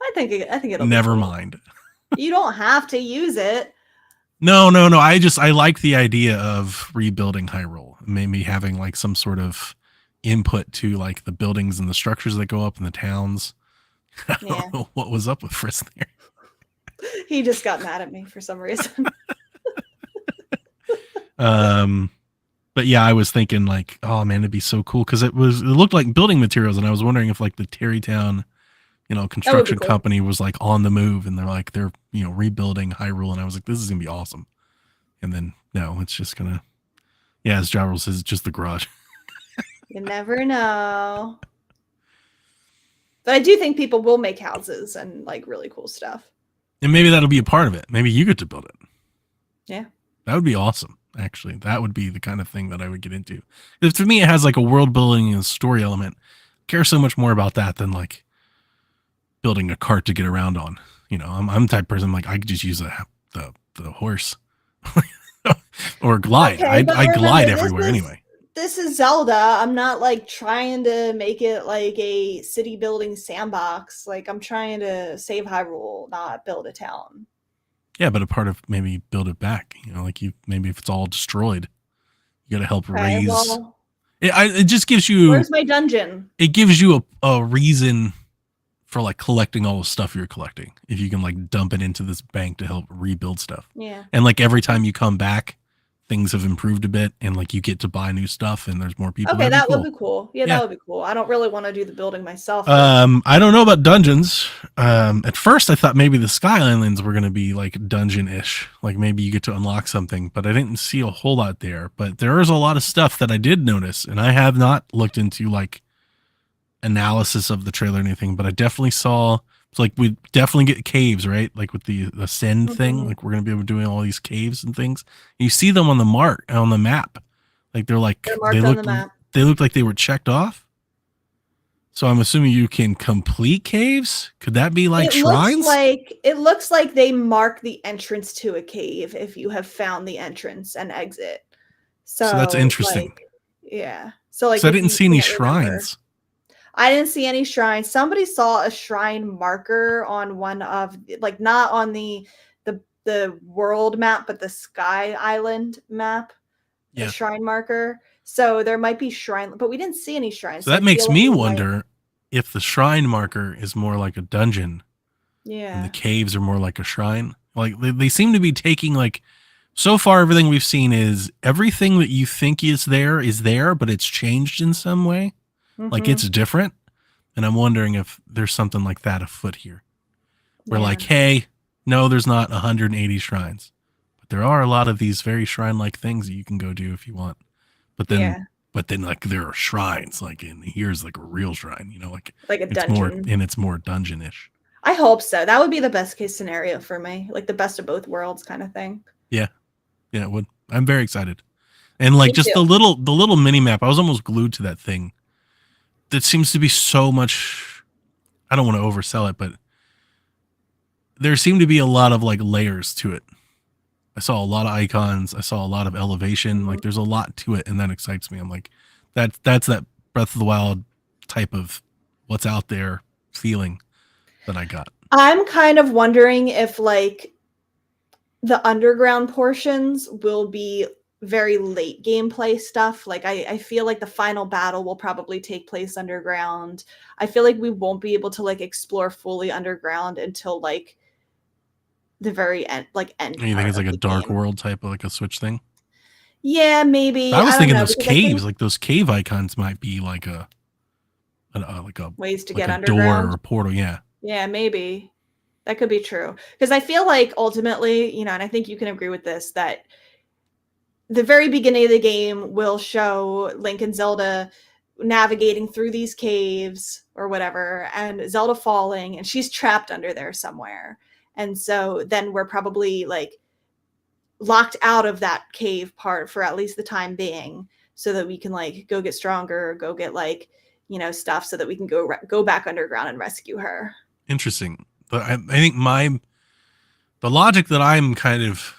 I think it'll. Never mind. You don't have to use it. No. I like the idea of rebuilding Hyrule. Maybe having like some sort of input to like the buildings and the structures that go up in the towns. I don't know what was up with Frisk there. He just got mad at me for some reason. But yeah, I was thinking like, oh man, it'd be so cool because it looked like building materials, and I was wondering if like the Terrytown, you know, construction company was like on the move, and they're you know rebuilding Hyrule, and I was like, this is gonna be awesome. And then no, it's just gonna, as Jarrell says, it's just the garage. You never know. But I do think people will make houses and like really cool stuff. And maybe that'll be a part of it. Maybe you get to build it. Yeah. That would be awesome. Actually, that would be the kind of thing that I would get into. Because to me, it has like a world building and story element. I care so much more about that than like building a cart to get around on. You know, I'm the type of person, I'm like, I could just use the horse or glide. Okay, I glide everywhere anyway. This is Zelda. I'm not like trying to make it like a city building sandbox. Like I'm trying to save Hyrule, not build a town. Yeah, but a part of maybe build it back. You know, like maybe if it's all destroyed, you got to help raise. Well, it just gives you. Where's my dungeon? It gives you a reason for like collecting all the stuff you're collecting. If you can like dump it into this bank to help rebuild stuff. Yeah. And like every time you come back, things have improved a bit, and like you get to buy new stuff, and there's more people. Okay, that would be cool. Yeah, that would be cool. I don't really want to do the building myself. I don't know about dungeons. At first I thought maybe the Sky Islands were going to be like dungeon-ish, like maybe you get to unlock something, but I didn't see a whole lot there. But there is a lot of stuff that I did notice, and I have not looked into like analysis of the trailer or anything, but I definitely saw. It's like we definitely get caves, right? Like with the ascend thing, like we're gonna be able to do all these caves and things. And you see them on the map, like they're like they look like they were checked off. So I'm assuming you can complete caves. Could that be like shrines? It looks like they mark the entrance to a cave if you have found the entrance and exit. So that's interesting. Yeah. So like, I didn't see any shrines. I didn't see any shrines. Somebody saw a shrine marker on one of, like, not on the world map, but the Sky Island map. Yeah. The shrine marker. So there might be shrine, but we didn't see any shrines. So that makes me wonder if the shrine marker is more like a dungeon. Yeah. And the caves are more like a shrine. Like they seem to be taking like So far, everything we've seen is everything that you think is there, but it's changed in some way. Like Mhm. it's different. And I'm wondering if there's something like that afoot here. We're Yeah. like, hey, no, there's not 180 shrines, but there are a lot of these very shrine-like things that you can go do if you want. But then, Yeah. like there are shrines, like in here's like a real shrine, like Like a it's more dungeon. and it's more dungeon-ish. I hope so. That would be the best case scenario for me, like the best of both worlds kind of thing. Yeah, it would. I'm very excited, and like Me just too. the little mini map. I was almost glued to that thing. That seems to be so much. I don't want to oversell it, but there seem to be a lot of like layers to it. I saw a lot of icons. I saw a lot of elevation. Like there's a lot to it, and that excites me. I'm like, that's that Breath of the Wild type of what's out there feeling that I got. I'm kind of wondering if like the underground portions will be very late gameplay stuff. Like I feel like the final battle will probably take place underground. I feel like we won't be able to like explore fully underground until like the very end, like end And you think part it's like of a the Dark game. World type of like a Switch thing? Yeah, maybe. I was I don't thinking know those because I think caves, like those cave icons, might be like like a ways to like get a door underground. or a portal. Yeah, Yeah, maybe. That could be true. Because I feel like ultimately, and I think you can agree with this, that the very beginning of the game will show Link and Zelda navigating through these caves or whatever, and Zelda falling, and she's trapped under there somewhere. And so then we're probably like locked out of that cave part for at least the time being, so that we can like go get stronger, go get like stuff, so that we can go back underground and rescue her. interesting. But I think the logic that I'm kind of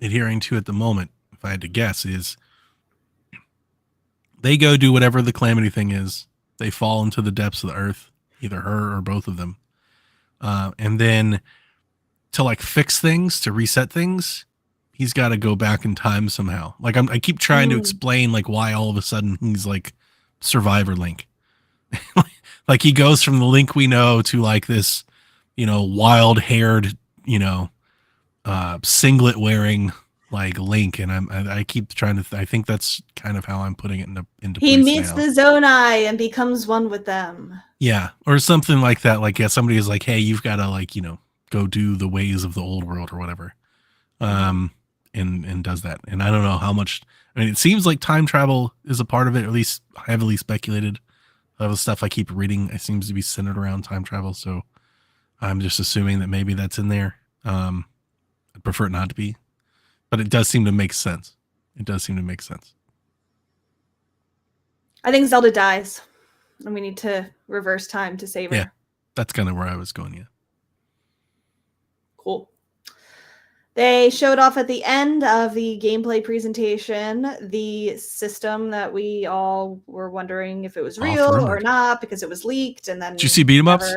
adhering to at the moment, if I had to guess, is they go do whatever the calamity thing is. They fall into the depths of the earth, either her or both of them. And then to like fix things, to reset things, he's got to go back in time somehow. Like I keep trying to explain like why all of a sudden he's like Survivor Link. Like he goes from the Link we know to like this, wild haired, singlet wearing like Link, and I keep trying to. I think that's kind of how I'm putting it into He place meets now. the Zonai and becomes one with them. Yeah, or something like that. Like somebody is like, hey, you've got to like go do the ways of the old world or whatever, and does that. And I don't know how much. I mean, it seems like time travel is a part of it, or at least heavily speculated. A lot of the stuff I keep reading, it seems to be centered around time travel. So I'm just assuming that maybe that's in there. I'd prefer it not to be, but it does seem to make sense. It does seem to make sense. I think Zelda dies, and we need to reverse time to save her. Yeah, that's kind of where I was going. Yeah. Cool. They showed off at the end of the gameplay presentation the system that we all were wondering if it was real or not, because it was leaked. And then did you see beat 'em ups?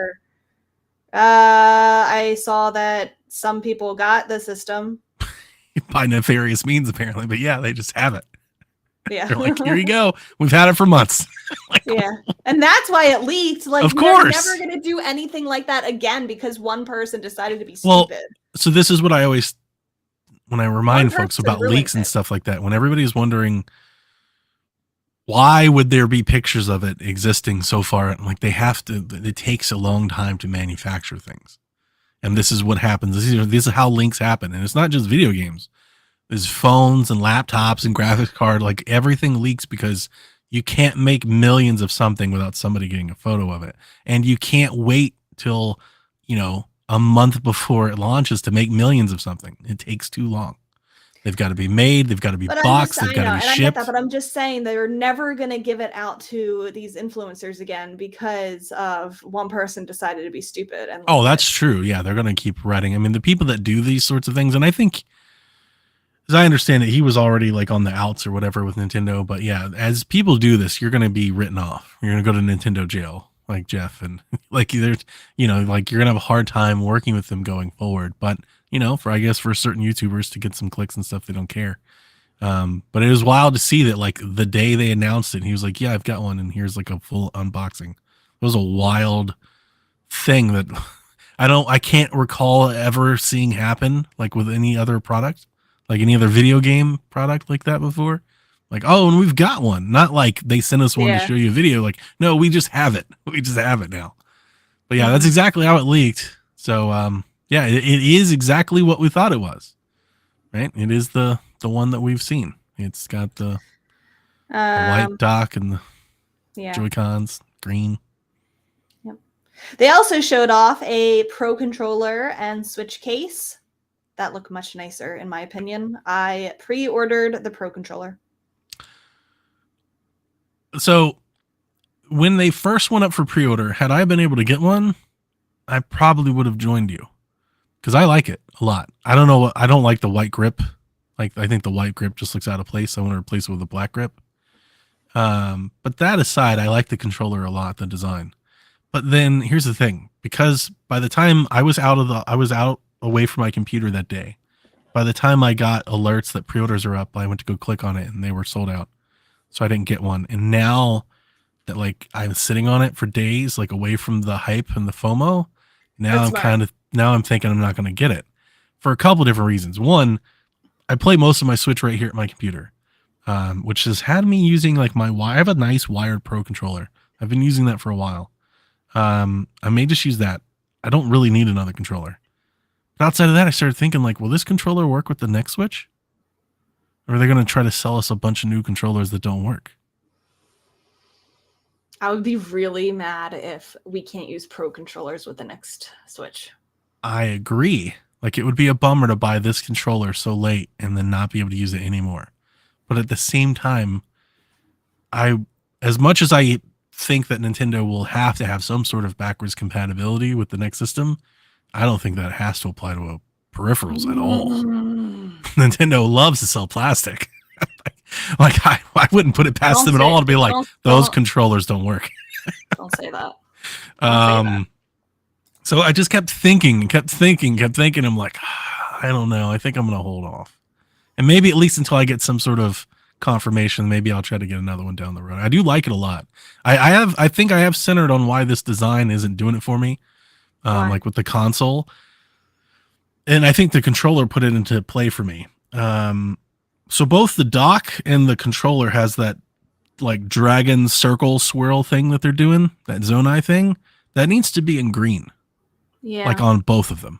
I saw that some people got the system by nefarious means, apparently, but yeah, they just have it. Yeah, they're like, here you go. We've had it for months. Like, yeah, and that's why it leaked. Like, of course, never going to do anything like that again because one person decided to be stupid. Well, so this is what I always, when I remind folks about leaks and stuff like that, when everybody's wondering why would there be pictures of it existing so far, like they have to, it takes a long time to manufacture things. And this is what happens. This is how leaks happen. And it's not just video games. There's phones and laptops and graphics card, like everything leaks because you can't make millions of something without somebody getting a photo of it. And you can't wait till, a month before it launches to make millions of something. It takes too long. They've got to be made. They've got to be boxed. They've got to be shipped. I get that, but I'm just saying they're never going to give it out to these influencers again because of one person decided to be stupid. And that's true. Yeah, they're going to keep writing. I mean, the people that do these sorts of things, and I think, as I understand it, he was already like on the outs or whatever with Nintendo. But yeah, as people do this, you're going to be written off. You're going to go to Nintendo jail, like Jeff, and like there's, like you're going to have a hard time working with them going forward. But for certain YouTubers to get some clicks and stuff, they don't care. But it was wild to see that like the day they announced it, he was like, yeah, I've got one. And here's like a full unboxing. It was a wild thing that I can't recall ever seeing happen like with any other product. like any other video game product like that before. Like, oh, and we've got one. Not like they sent us one to Yeah. show you a video. Like, no, we just have it. We just have it now. But yeah, that's Mhm. exactly how it leaked. So yeah, it is exactly what we thought it was. Right? It is the one that we've seen. It's got the white dock and the Yeah. Joy-Cons green. They also showed off a Pro controller and Switch case. That looked much nicer, in my opinion. I pre-ordered the Pro controller. So when they first went up for pre-order, had I been able to get one, I probably would have joined you because I like it a lot. I don't know. I don't like the white grip. Like, I think the white grip just looks out of place. I want to replace it with a black grip. But that aside, I like the controller a lot, the design. But then here's the thing, because by the time I was out away from my computer that day, by the time I got alerts that pre-orders are up, I went to go click on it and they were sold out. So I didn't get one. And now that like I'm sitting on it for days, like away from the hype and the FOMO, now That's I'm thinking I'm not going to get it for a couple different reasons. One, I play most of my Switch right here at my computer, which has had me using like I have a nice wired Pro controller. I've been using that for a while. I may just use that. I don't really need another controller. But outside of that, I started thinking like, will this controller work with the next Switch? Or are they going to try to sell us a bunch of new controllers that don't work? I would be really mad if we can't use Pro controllers with the next Switch. I agree. Like, it would be a bummer to buy this controller so late and then not be able to use it anymore. But at the same time, as much as I think that Nintendo will have to have some sort of backwards compatibility with the next system, I don't think that has to apply to peripherals at all. Nintendo loves to sell plastic. Like, I wouldn't put it past them at all to be like, those controllers don't work. Don't say that. Don't say that. So I just kept thinking. I'm like, I don't know. I think I'm going to hold off. And maybe at least until I get some sort of confirmation, maybe I'll try to get another one down the road. I do like it a lot. I think I have centered on why this design isn't doing it for me. Like with the console. And I think the controller put it into play for me. So both the dock and the controller has that like dragon circle swirl thing that they're doing, that Zonai thing, that needs to be in green. Yeah. Like on both of them.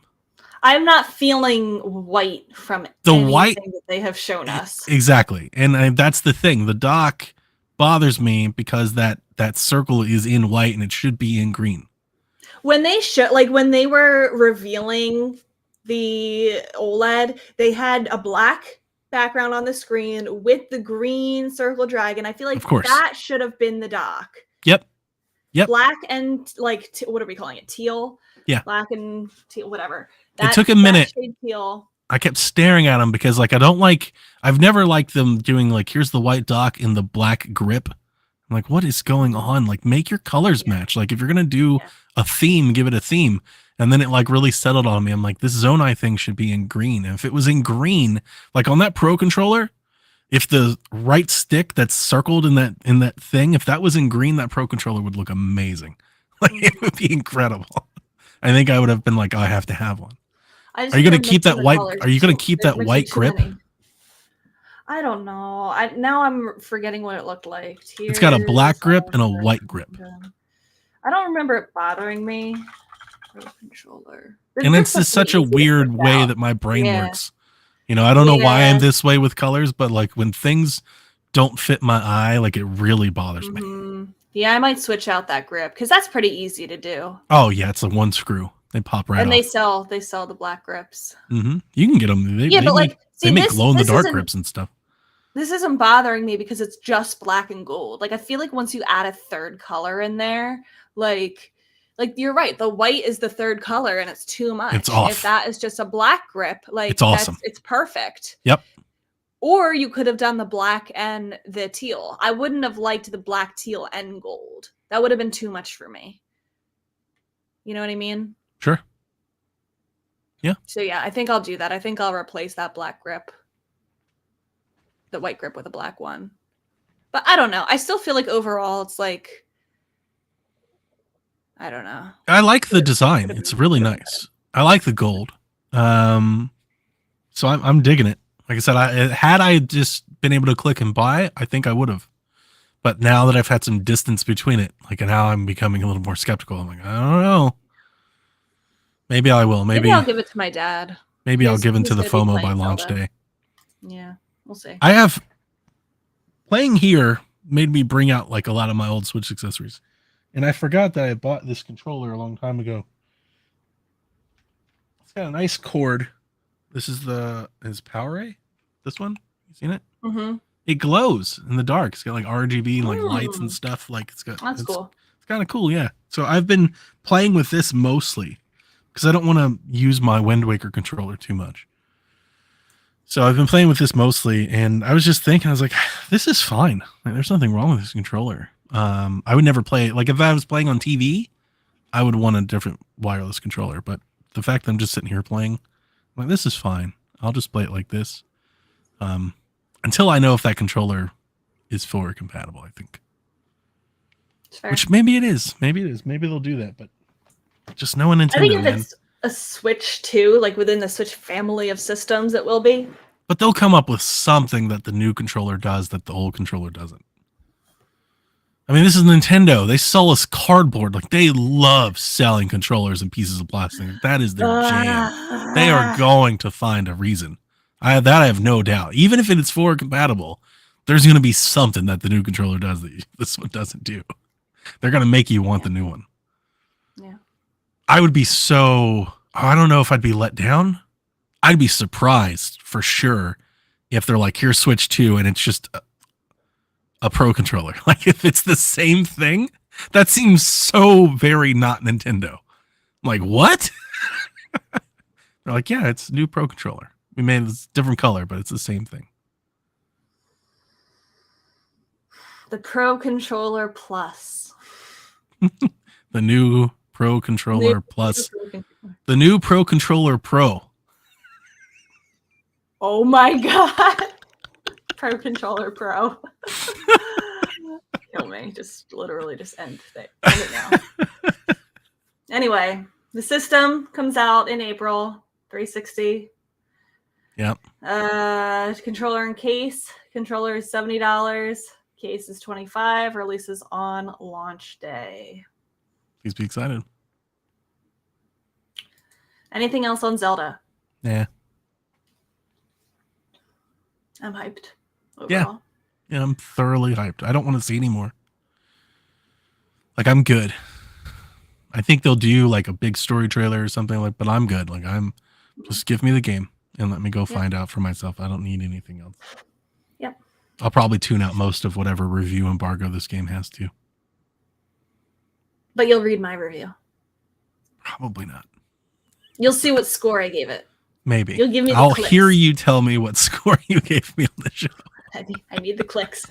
I'm not feeling white from the anything white that they have shown us. Exactly. And that's the thing. The dock bothers me because that circle is in white and it should be in green. When they were revealing the OLED, they had a black background on the screen with the green circle dragon. I feel like that should have been the dock. Yep. Black and like what are we calling it? Teal. Yeah. Black and teal, whatever. It took a minute. Teal. I kept staring at them because like I've never liked them doing like, here's the white dock in the black grip. I'm like, what is going on? Like, make your colors match. Like, if you're gonna do a theme, give it a theme. And then it like really settled on me. I'm like, this Zonai thing should be in green. And if it was in green, like on that Pro controller, if the right stick that's circled in that thing, if that was in green, that Pro controller would look amazing. Like, it would be incredible. I think I would have been like, oh, I have to have one. Are you gonna keep that white? Are you gonna keep that white grip? I don't know. Now I'm forgetting what it looked like. It's got a black grip and a white grip. I don't remember it bothering me. Pro controller. And it's just such a weird way that my brain works. You know, I don't know why I'm this way with colors, but like when things don't fit my eye, like it really bothers me. Yeah, I might switch out that grip because that's pretty easy to do. Oh yeah, it's a one screw. They pop right. And off. they sell the black grips. You can get them. They make glow in the dark grips and stuff. This isn't bothering me because it's just black and gold. Like I feel like once you add a third color in there, like you're right, the white is the third color and it's too much. It's off. If that is just a black grip, like it's awesome. It's perfect. Yep. Or you could have done the black and the teal. I wouldn't have liked the black, teal, and gold. That would have been too much for me. You know what I mean? Sure. Yeah. So yeah, I think I'll do that. I think I'll replace that black grip, the white grip with a black one. But I don't know. I still feel like overall it's like, I don't know. I like the design. It's really nice. I like the gold. So I'm digging it. Like I said, had I just been able to click and buy, I think I would have. But now that I've had some distance between it, like, and now I'm becoming a little more skeptical. I'm like, I don't know. Maybe I will. Maybe I'll give it to my dad. Maybe I'll give into the gonna be FOMO by playing launch Zelda. day. Yeah, we'll see. I have playing here made me bring out like a lot of my old Switch accessories, and I forgot that I bought this controller a long time ago. It's got a nice cord. This is his PowerA. This one, you seen it? Mm-hmm. It glows in the dark. It's got like RGB and like lights and stuff. Like it's cool. It's kind of cool, yeah. So I've been playing with this mostly because I don't want to use my Wind Waker controller too much. So I've been playing with this mostly, and I was just thinking, I was like, this is fine. Like, there's nothing wrong with this controller. I would never play it. Like if I was playing on TV, I would want a different wireless controller. But the fact that I'm just sitting here playing, I'm like, this is fine. I'll just play it like this. Until I know if that controller is forward compatible, I think. Which maybe it is. Maybe it is. Maybe they'll do that, but just knowing Nintendo, I think if it's a Switch 2, like within the Switch family of systems, it will be. But they'll come up with something that the new controller does that the old controller doesn't. I mean, this is Nintendo. They sell us cardboard. Like, they love selling controllers and pieces of plastic. That is their jam. They are going to find a reason. I have no doubt. Even if it's forward compatible, there's going to be something that the new controller does that this one doesn't do. They're going to make you want the new one. Yeah. I would be I don't know if I'd be let down. I'd be surprised for sure if they're like, here's Switch 2 and it's just a Pro controller. Like if it's the same thing, that seems so very not Nintendo. I'm like, what? They're like, yeah, it's a new Pro controller. We made it a different color, but it's the same thing. The Pro Controller Plus. The new Pro Controller Plus. The new Pro Controller Pro. Oh my god. Pro Controller Pro. Kill me. Just literally just end it now. Anyway, the system comes out in April. 360. Yep. Controller and case. Controller is $70. Case is $25. Releases on launch day. Please be excited. Anything else on Zelda? Yeah. I'm hyped. Overall. Yeah, I'm thoroughly hyped. I don't want to see anymore. Like, I'm good. I think they'll do like a big story trailer or something like, but I'm good. Like, just give me the game and let me go find out for myself. I don't need anything else. Yep. I'll probably tune out most of whatever review embargo this game has to. But you'll read my review. Probably not. You'll see what score I gave it. Maybe. You'll give me the I'll clicks. hear you tell me what score you gave me on the show. I need the clicks.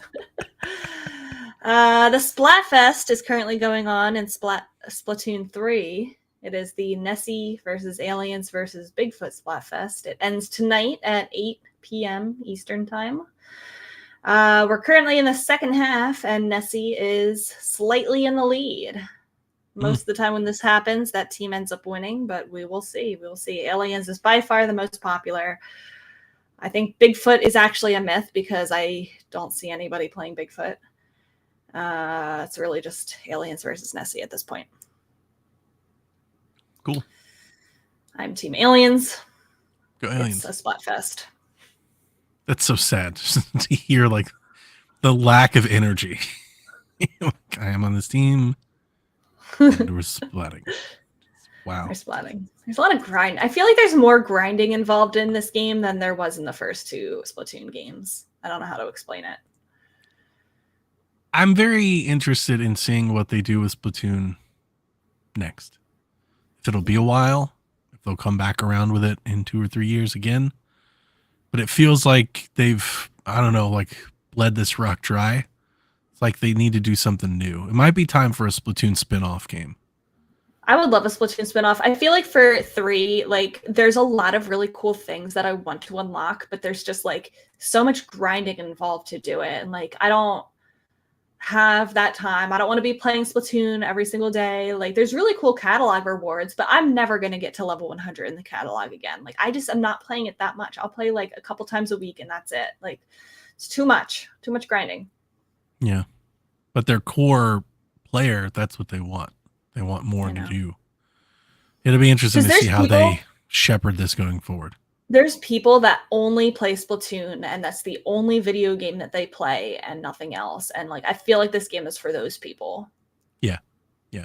The Splatfest is currently going on in Splatoon 3. It is the Nessie versus Aliens versus Bigfoot Splatfest. It ends tonight at 8 p.m. Eastern Time. We're currently in the second half, and Nessie is slightly in the lead. Most of the time when this happens, that team ends up winning, but we will see. We will see. Aliens is by far the most popular. I think Bigfoot is actually a myth because I don't see anybody playing Bigfoot. It's really just Aliens versus Nessie at this point. Cool. I'm Team Aliens. Go Aliens. It's a Splatfest. That's so sad to hear like the lack of energy. I am on this team. And we're splatting. Wow. We're splatting. There's a lot of grind. I feel like there's more grinding involved in this game than there was in the first two Splatoon games. I don't know how to explain it. I'm very interested in seeing what they do with Splatoon next. If it'll be a while, if they'll come back around with it in 2 or 3 years again. But it feels like they've, I don't know, like bled this rock dry. It's like they need to do something new. It might be time for a Splatoon spin-off game. I would love a Splatoon spin-off. I feel like for 3, like there's a lot of really cool things that I want to unlock, but there's just like so much grinding involved to do it. And like I don't have that time. I don't want to be playing Splatoon every single day. Like, there's really cool catalog rewards, but I'm never going to get to level 100 in the catalog again. Like, I just am not playing it that much. I'll play like a couple times a week and that's it. Like, it's too much grinding. Yeah. But their core player, that's what they want. They want more to do. It'll be interesting to see how they shepherd this going forward. There's people that only play Splatoon and that's the only video game that they play and nothing else. And like, I feel like this game is for those people. Yeah. Yeah.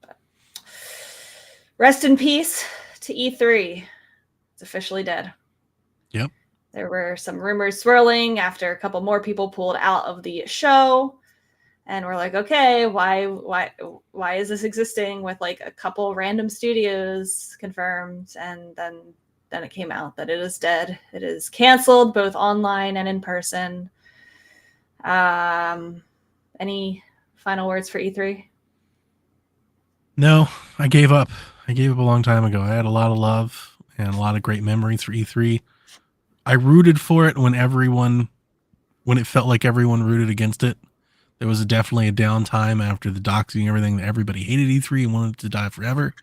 But rest in peace to E3. It's officially dead. Yep. There were some rumors swirling after a couple more people pulled out of the show. And we're like, okay, why is this existing with like a couple random studios confirmed? And then it came out that it is dead. It is canceled, both online and in person. Any final words for E3? No, I gave up. I gave up a long time ago. I had a lot of love and a lot of great memories for E3. I rooted for it when it felt like everyone rooted against it. There was definitely a downtime after the doxing and everything that everybody hated E3 and wanted it to die forever.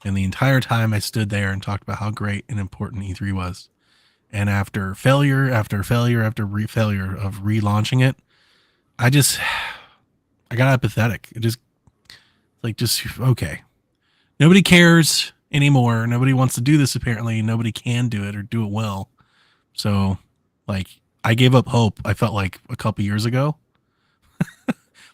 And the entire time I stood there and talked about how great and important E3 was. And after failure after failure after failure of relaunching it, I got apathetic. It just okay. Nobody cares anymore. Nobody wants to do this apparently. Nobody can do it or do it well. So like I gave up hope. I felt like a couple years ago.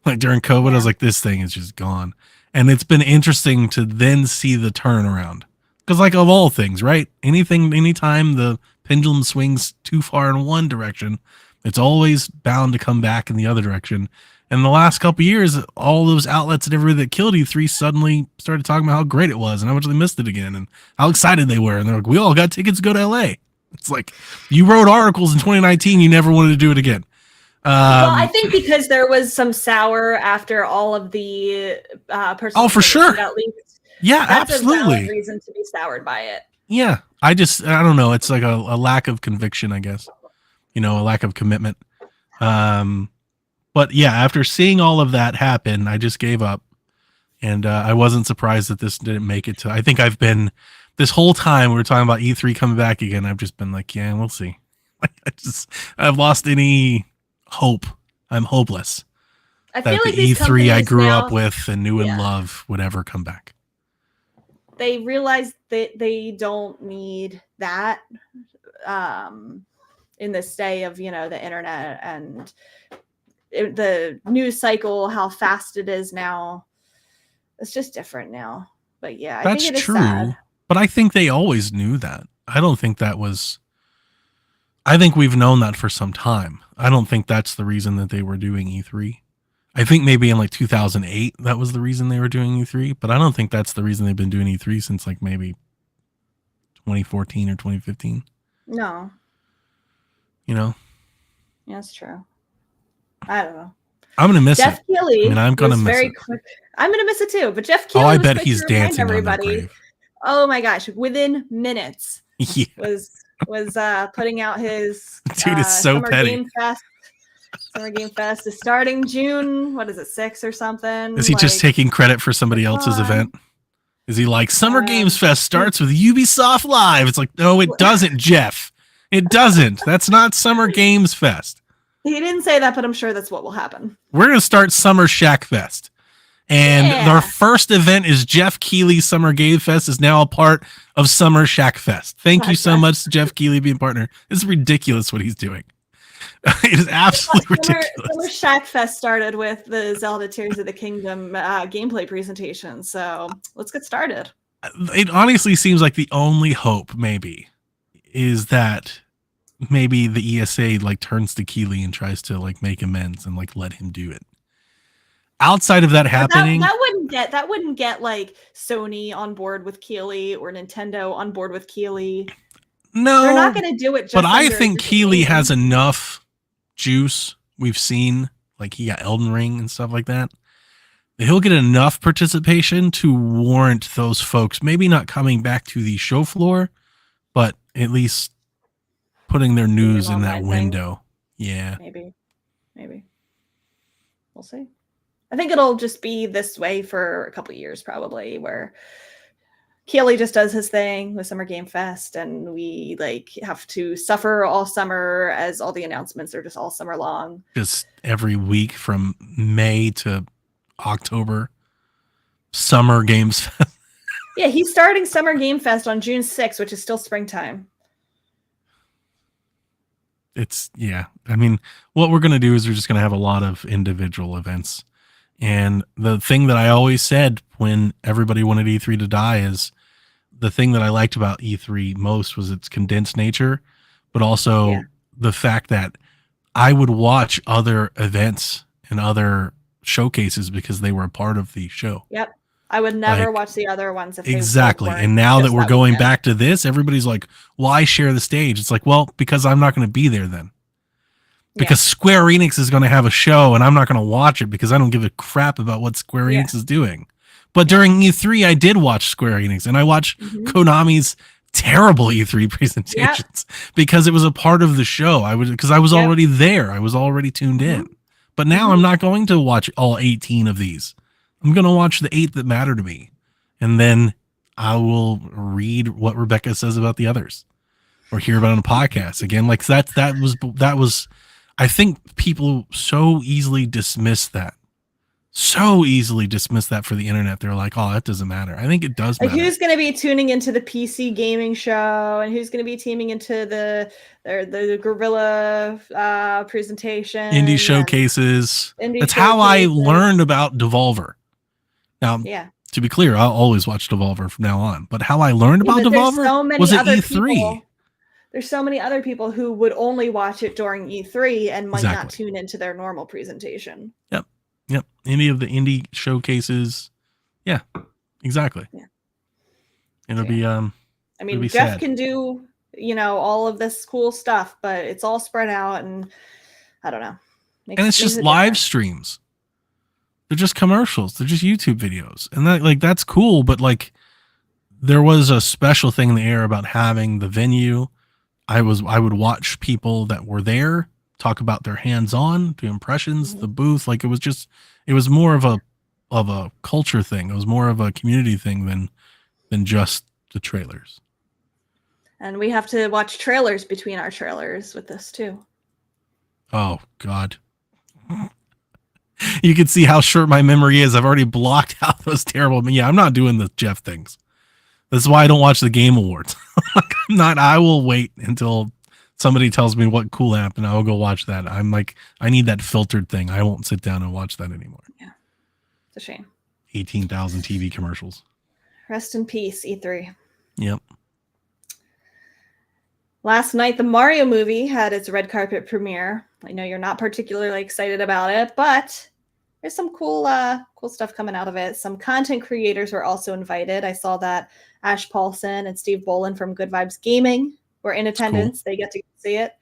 Like during COVID, I was like, this thing is just gone. And it's been interesting to then see the turnaround. Because like of all things, right? Anytime the pendulum swings too far in one direction, it's always bound to come back in the other direction. And the last couple of years, all those outlets and everybody that killed E3 suddenly started talking about how great it was and how much they missed it again and how excited they were. And they're like, we all got tickets to go to LA. It's like, you wrote articles in 2019, you never wanted to do it again. Well, I think because there was some sour after all of the personal. Oh, for sure. Yeah, that's absolutely. a valid reason to be soured by it. Yeah, I don't know. It's like a lack of conviction, I guess. A lack of commitment. But yeah, after seeing all of that happen, I just gave up, and I wasn't surprised that this didn't make it to. I think I've been this whole time we were talking about E3 coming back again. I've just been like, yeah, we'll see. I've lost any hope. I'm hopeless. I feel like the E3 I grew now, up with and knew and love would ever come back. They realize that they don't need that in this day of, the internet and the news cycle, how fast it is now. It's just different now. But yeah, I think it is true. Sad. But I think they always knew that. I don't think that was. I think we've known that for some time. I don't think that's the reason that they were doing E3. I think maybe in like 2008, that was the reason they were doing E3, but I don't think that's the reason they've been doing E3 since like maybe 2014 or 2015. No. Yeah, that's true. I don't know. I'm going to miss Jeff it. Keighley. I'm going to miss very it. Quick. I'm going to miss it too, but Jeff Keighley. I bet he's dancing on that grave. Oh my gosh. Within minutes yeah. was putting out his dude is so Summer petty. Game Fest. Summer Game Fest is starting June. What is it, 6 or something? Is he just taking credit for somebody else's event? Is he like Summer Games Fest starts with Ubisoft Live? It's like, no, it doesn't, Jeff. It doesn't. That's not Summer Games Fest. He didn't say that, but I'm sure that's what will happen. We're gonna start Summer Shack Fest. And our first event is Jeff Keighley Summer Game Fest is now a part of Summer Shack Fest. Thank you so much to Jeff Keighley being partner. It's ridiculous what he's doing. It is absolutely ridiculous. Summer Shack Fest started with the Zelda Tears of the Kingdom gameplay presentation. So let's get started. It honestly seems like the only hope maybe is that maybe the ESA like turns to Keighley and tries to like make amends and like let him do it. Outside of that happening, that wouldn't get like Sony on board with Keighley or Nintendo on board with Keighley. No, they're not going to do it. But I think Keighley has enough juice. We've seen like he got Elden Ring and stuff like that. He'll get enough participation to warrant those folks maybe not coming back to the show floor, but at least putting their news in that window. Yeah, maybe. Maybe. We'll see. I think it'll just be this way for a couple years, probably, where Keighley just does his thing with Summer Game Fest, and we like have to suffer all summer as all the announcements are just all summer long. Just every week from May to October, Summer Games. Yeah, he's starting Summer Game Fest on June 6th, which is still springtime. Yeah. I mean, what we're going to do is we're just going to have a lot of individual events. And the thing that I always said when everybody wanted E3 to die is the thing that I liked about E3 most was its condensed nature, but also the fact that I would watch other events and other showcases because they were a part of the show. Yep. I would never watch the other ones. If exactly. They and now that we're going weekend. back to this, everybody's like, why share the stage? It's like, well, because I'm not going to be there then. Because Square Enix is going to have a show and I'm not going to watch it because I don't give a crap about what Square Enix is doing. But during E3, I did watch Square Enix and I watched Konami's terrible E3 presentations because it was a part of the show. I was already there. I was already tuned in. But now I'm not going to watch all 18 of these. I'm going to watch the 8 that matter to me. And then I will read what Rebecca says about the others or hear about it on a podcast again. Like that was, I think people so easily dismiss that. So easily dismiss that for the internet. They're like, oh, that doesn't matter. I think it does matter. Like who's going to be tuning into the PC gaming show and who's going to be teaming into the Guerrilla presentation. Indie showcases. That's how I learned about Devolver. Now, to be clear, I'll always watch Devolver from now on. But how I learned about Devolver was at E3. There's so many other people who would only watch it during E3 and might not tune into their normal presentation. Yep. Any of the indie showcases. Yeah, exactly. Yeah. It'll be I mean, Jeff can do, all of this cool stuff, but it's all spread out and I don't know. And it's just live streams. They're just commercials. They're just YouTube videos. And that's cool, but there was a special thing in the air about having the venue. I would watch people that were there talk about their hands-on, the impressions, the booth. It was more of a culture thing. It was more of a community thing than just the trailers. And we have to watch trailers between our trailers with this too. Oh God. You can see how short my memory is. I've already blocked out those terrible. Yeah, I'm not doing the Jeff things. That's why I don't watch the Game Awards. I will wait until somebody tells me what cool happened. I will go watch that. I'm like, I need that filtered thing. I won't sit down and watch that anymore. Yeah. It's a shame. 18,000 TV commercials. Rest in peace, E3. Yep. Last night, the Mario movie had its red carpet premiere. I know you're not particularly excited about it, but there's some cool stuff coming out of it. Some content creators were also invited. I saw that Ash Paulson and Steve Bolin from Good Vibes Gaming were in attendance. Cool. They get to see it.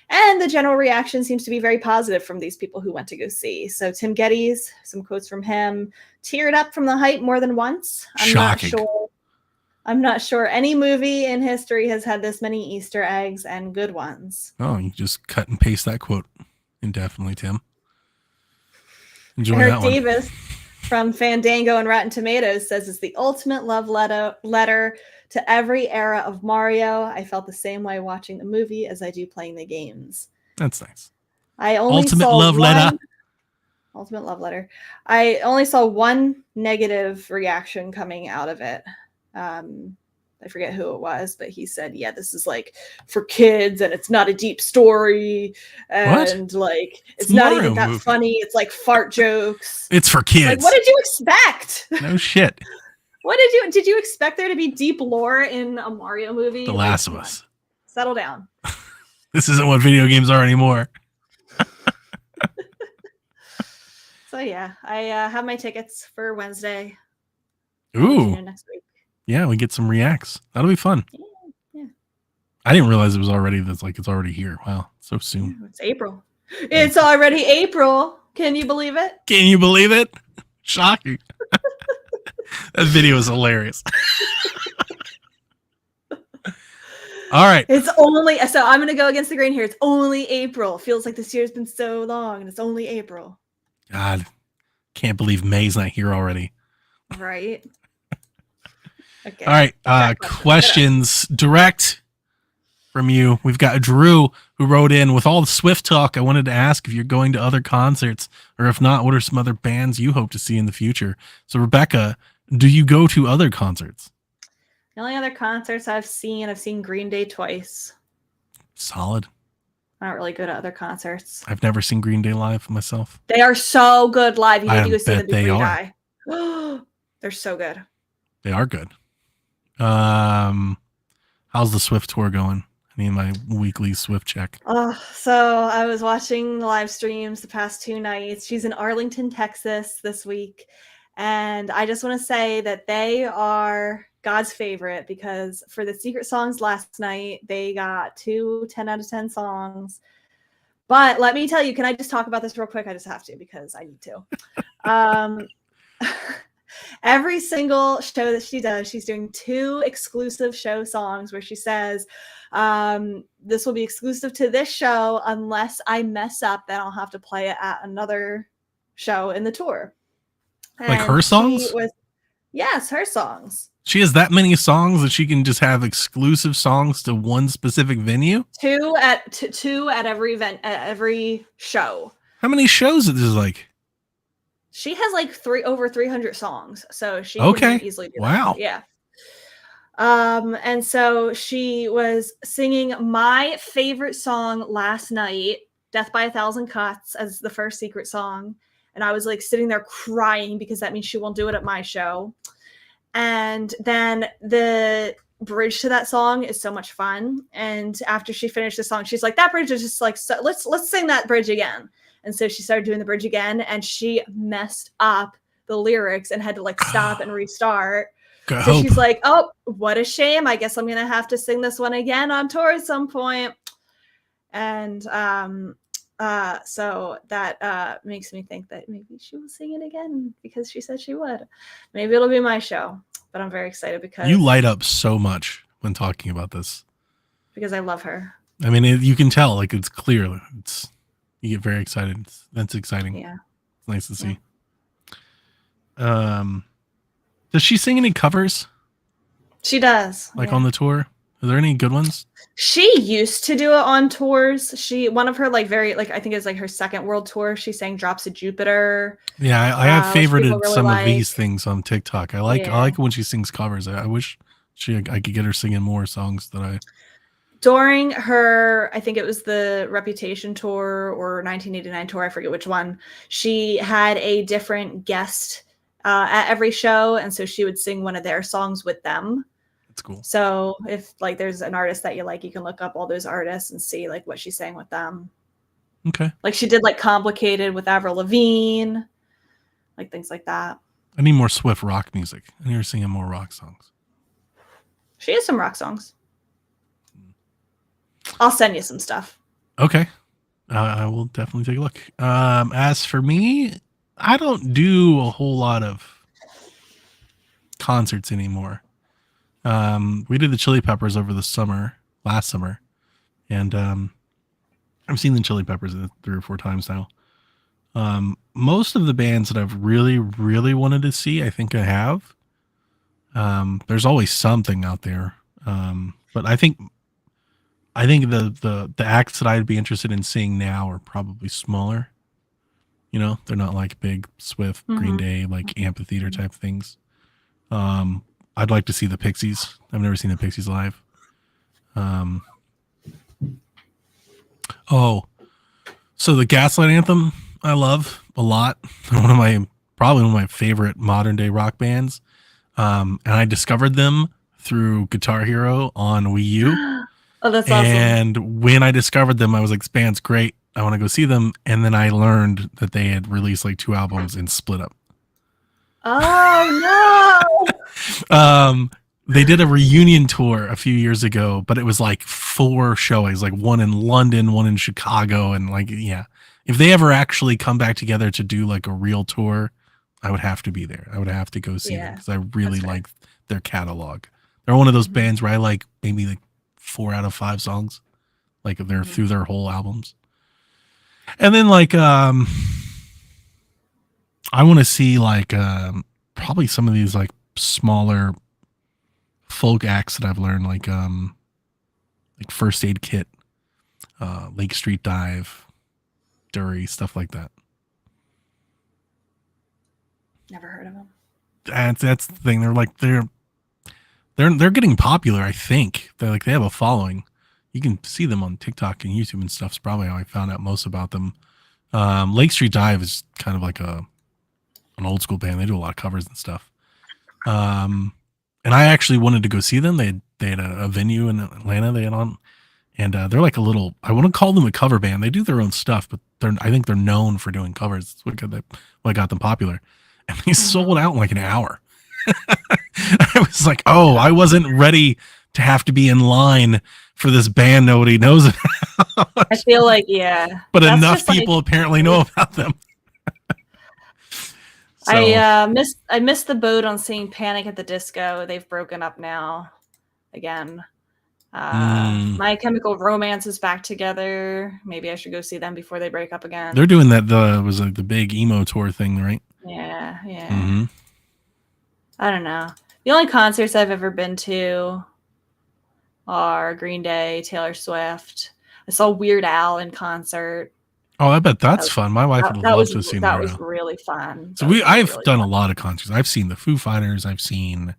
And the general reaction seems to be very positive from these people who went to go see. So Tim Geddes, some quotes from him, teared up from the hype more than once. I'm not sure any movie in history has had this many Easter eggs and good ones. Oh, you just cut and paste that quote indefinitely, Tim. Enjoy Eric that one. Davis from Fandango and Rotten Tomatoes says it's the ultimate love letter to every era of Mario. I felt the same way watching the movie as I do playing the games. That's nice. Ultimate love letter. I only saw one negative reaction coming out of it. I forget who it was, but he said, yeah, this is for kids and it's not a deep story and it's not even that funny. It's fart jokes. It's for kids. What did you expect? No shit. What did you expect there to be deep lore in a Mario movie? The Last of Us. Settle down. This isn't what video games are anymore. So yeah, I have my tickets for Wednesday. Ooh. Next week. Yeah, we get some reacts. That'll be fun. Yeah. I didn't realize it was already it's already here. Wow, so soon. It's April. It's already April. Can you believe it? Can you believe it? Shocking. That video is hilarious. All right. It's only so I'm gonna go against the grain here. It's only April. Feels like this year's been so long, and it's only April. God, can't believe May's not here already. Right. Okay. All right. Questions direct from you. We've got Drew who wrote in with all the Swift talk. I wanted to ask if you're going to other concerts, or if not, what are some other bands you hope to see in the future? So, Rebecca, do you go to other concerts? The only other concerts I've seen Green Day twice. Solid. I don't really go to other concerts. I've never seen Green Day live myself. They are so good live. You need to go see them they before you are. die. They're so good. They are good. How's the Swift tour going? I need my weekly Swift check. So I was watching the live streams the past 2 nights. She's in Arlington, Texas this week. And I just want to say that they are God's favorite, because for the secret songs last night, they got 2 10 out of 10 songs. But let me tell you, can I just talk about this real quick? I just have to, because I need to. Every single show that she does, she's doing 2 exclusive show songs where she says, this will be exclusive to this show. Unless I mess up, then I'll have to play it at another show in the tour. Like her songs? Yes, her songs. She has that many songs that she can just have exclusive songs to one specific venue? 2 at every event, at every show. How many shows is this like? She has like over 300 songs, so she can easily do wow. that. Yeah. And so she was singing my favorite song last night, Death by a Thousand Cuts, as the first secret song. And I was like sitting there crying, because that means she won't do it at my show. And then the bridge to that song is so much fun. And after she finished the song, she's like, that bridge is just like, so, let's sing that bridge again. And so she started doing the bridge again, and she messed up the lyrics and had to like stop and restart. So she's like, oh, what a shame. I guess I'm going to have to sing this one again on tour at some point. And so that makes me think that maybe she will sing it again, because she said she would. Maybe it'll be my show, but I'm very excited because you light up so much when talking about this. Because I love her. I mean, you can tell, like, it's clear. You get very excited. That's exciting. Yeah. It's nice to see. Does she sing any covers? She does. Like on the tour? Are there any good ones? She used to do it on tours. One of her like I think it's like her second world tour. She sang Drops of Jupiter. Yeah, I have favorited really some of these things on TikTok. I like it when she sings covers. I wish I could get her singing more songs that I. During her, I think it was the Reputation tour or 1989 tour, I forget which one, she had a different guest at every show, and so she would sing one of their songs with them. That's cool. So if like there's an artist that you like, you can look up all those artists and see like what she sang with them. Okay. Like she did like Complicated with Avril Lavigne, like things like that. I need more Swift rock music. I need her singing more rock songs. She has some rock songs. I'll send you some stuff. Okay. I will definitely take a look. As for me, I don't do a whole lot of concerts anymore. We did the Chili Peppers over the last summer. And I've seen the Chili Peppers 3 or 4 times now. Most of the bands that I've really, really wanted to see, I think I have. There's always something out there. But I think the acts that I'd be interested in seeing now are probably smaller. You know, they're not like big Swift, Green Day, like amphitheater type things. I'd like to see the Pixies. I've never seen the Pixies live. So the Gaslight Anthem, I love a lot. Probably one of my favorite modern day rock bands. And I discovered them through Guitar Hero on Wii U. Oh, that's awesome. And when I discovered them, I was like, this band's great. I want to go see them. And then I learned that they had released like 2 albums and split up. Oh, no. They did a reunion tour a few years ago, but it was like 4 showings, like one in London, one in Chicago. And like, yeah, if they ever actually come back together to do like a real tour, I would have to be there. I would have to go see them because I really like their catalog. They're one of those bands where I like maybe like 4 out of 5 songs. Like they're through their whole albums. And then like I want to see like probably some of these like smaller folk acts that I've learned, like First Aid Kit, Lake Street Dive, Dury, stuff like that. Never heard of them. That's the thing. They're getting popular. I think they have a following. You can see them on TikTok and YouTube and stuff. It's probably how I found out most about them. Lake Street Dive is kind of like an old school band. They do a lot of covers and stuff. And I actually wanted to go see them. They had a venue in Atlanta they had on, and they're like a little. I want to call them a cover band. They do their own stuff, but I think they're known for doing covers. That's what got them popular. And they sold out in like an hour. I was like, oh, I wasn't ready to have to be in line for this band nobody knows about. I feel like, yeah. But enough people apparently know about them. So, I missed the boat on seeing Panic at the Disco. They've broken up now again. My Chemical Romance is back together. Maybe I should go see them before they break up again. They're doing that. Was like the big emo tour thing, right? Yeah. Mm-hmm. I don't know. The only concerts I've ever been to are Green Day, Taylor Swift. I saw Weird Al in concert. Oh, I bet that's fun. My wife would love to see that. Was really fun. So I've done a lot of concerts. I've seen the Foo Fighters. I've seen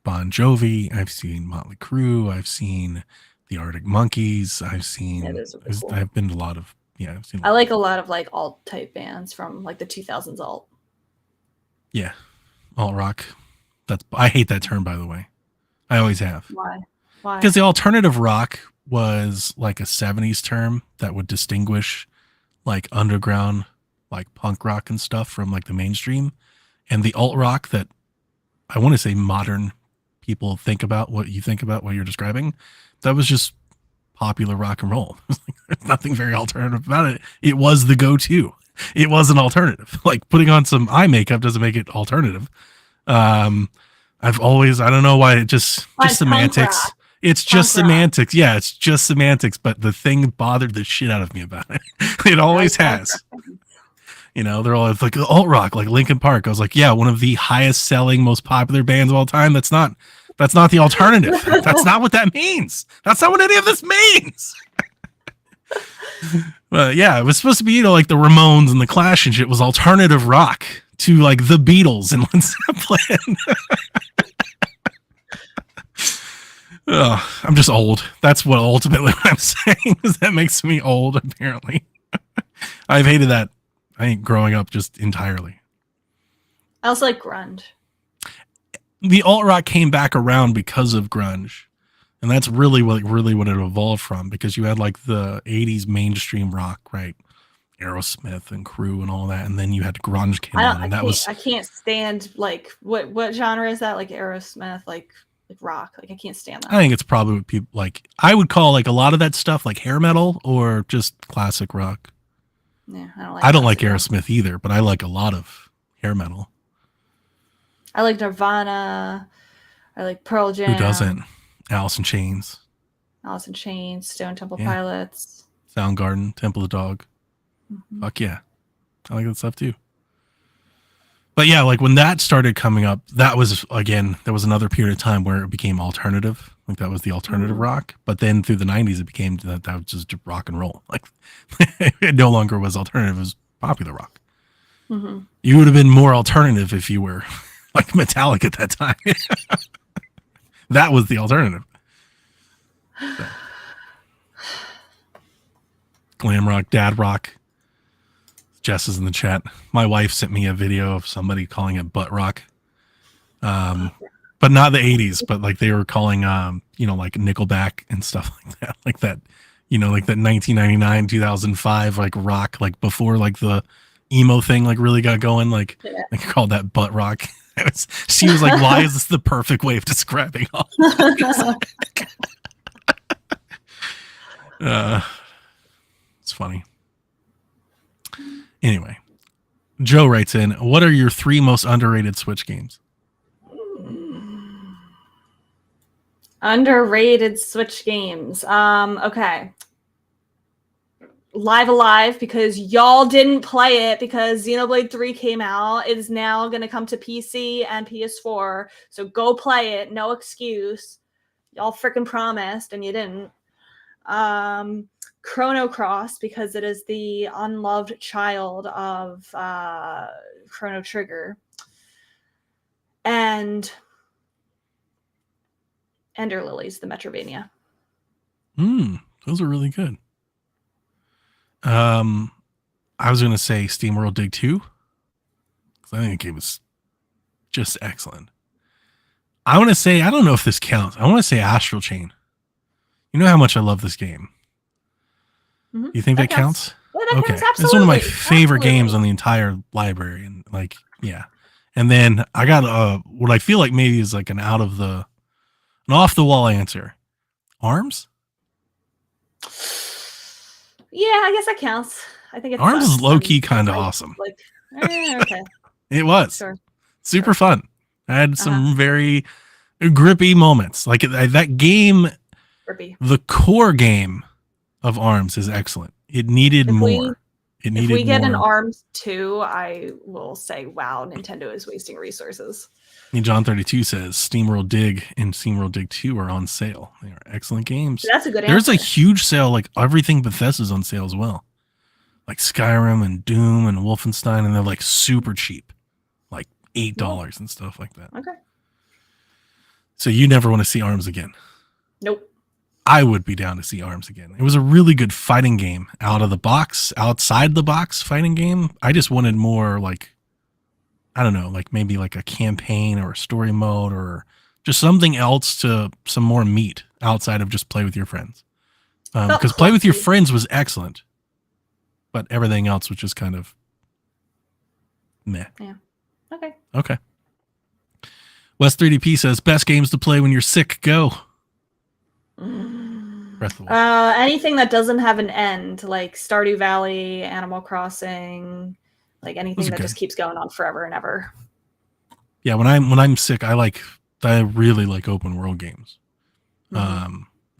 Bon Jovi. I've seen Motley Crue. I've seen the Arctic Monkeys. I've seen. Really cool. I've been to a lot of. Yeah, I've seen. I like a lot of like alt type bands from like the 2000s alt. Yeah, alt rock. I hate that term, by the way. I always have. Why? Because the alternative rock was like a 70s term that would distinguish like underground, like punk rock and stuff from like the mainstream. And the alt rock that I want to say modern people think about what you think about what you're describing, that was just popular rock and roll. There's nothing very alternative about it. It was the go-to. It was an alternative. Like putting on some eye makeup doesn't make it alternative. I've always, I don't know why, just semantics. It's just semantics. Yeah, it's just semantics. But the thing bothered the shit out of me about it. It always has. You know, they're always like alt rock, like Linkin Park. I was like, yeah, one of the highest selling, most popular bands of all time. That's not the alternative. That's not what that means. That's not what any of this means. But yeah, it was supposed to be, you know, like the Ramones and the Clash and shit was alternative rock to like the Beatles and Led Zeppelin. I'm just old. That's what ultimately what I'm saying is that makes me old, apparently. I've hated that. I think growing up just entirely. I also like grunge. The alt rock came back around because of grunge. And that's really what it evolved from, because you had like the 80s mainstream rock, right? Aerosmith and Crew and all that, and then you had grunge came on, and I can't stand like what genre is that? Like Aerosmith, like rock. Like I can't stand that. I think it's probably what people like. I would call like a lot of that stuff like hair metal or just classic rock. Yeah, I don't like Aerosmith either, but I like a lot of hair metal. I like Nirvana. I like Pearl Jam. Who doesn't? Alice in Chains, Stone Temple Pilots, Soundgarden, Temple of the Dog. Mm-hmm. Fuck yeah, I like that stuff too. But yeah, like when that started coming up, there was another period of time where it became alternative. Like that was the alternative rock. But then through the 90s, it became that was just rock and roll. Like it no longer was alternative; it was popular rock. Mm-hmm. You would have been more alternative if you were like Metallica at that time. That was the alternative. So. Glam rock, dad rock. Jess is in the chat. My wife sent me a video of somebody calling it butt rock. But not the 80s, but like they were calling, like Nickelback and stuff like that. Like that, like that 1999, 2005, like rock, like before like the emo thing like really got going. Like they called that butt rock. She was like, why is this the perfect way of describing all it's funny. Anyway, Joe writes in, what are your 3 most underrated Switch games? Underrated Switch games. Okay. Live Alive, because y'all didn't play it because Xenoblade 3 came out. It is now going to come to PC and PS4. So go play it. No excuse. Y'all freaking promised and you didn't. Chrono Cross, because it is the unloved child of Chrono Trigger. And Ender Lilies, the Metrovania. Those are really good. I was gonna say SteamWorld Dig 2, because I think the game was just excellent. I want to say, I don't know if this counts. I want to say Astral Chain. You know how much I love this game. Mm-hmm. You think that counts? Yeah, that Okay, counts, it's one of my favorite games on the entire library, and like, yeah. And then I got what I feel like maybe is like an off the wall answer. ARMS. Yeah, I guess that counts. I think it's ARMS fun. is low key kind of awesome. Like, okay. It was Sure. super fun. I had some very grippy moments. Like that game, Grippy. the core game of ARMS is excellent. It needed more. If we get an ARMS 2, I will say, wow, Nintendo is wasting resources. And John 32 says SteamWorld Dig and SteamWorld Dig 2 are on sale. They are excellent games. That's a good answer. There's a huge sale, like everything Bethesda's on sale as well. Like Skyrim and Doom and Wolfenstein, and they're like super cheap. Like $8 and stuff like that. Okay. So you never want to see ARMS again. Nope. I would be down to see ARMS again. It was a really good fighting game. Outside the box fighting game. I just wanted more like, I don't know, like maybe like a campaign or a story mode or just something else, to some more meat outside of just play with your friends. Because play with your friends was excellent, but everything else was just kind of meh. Yeah. Okay. Okay. West 3DP says best games to play when you're sick. Go. Breath of the Wild. Anything that doesn't have an end, like Stardew Valley, Animal Crossing, like anything that just keeps going on forever and ever. Yeah, when I'm sick, I really like open world games.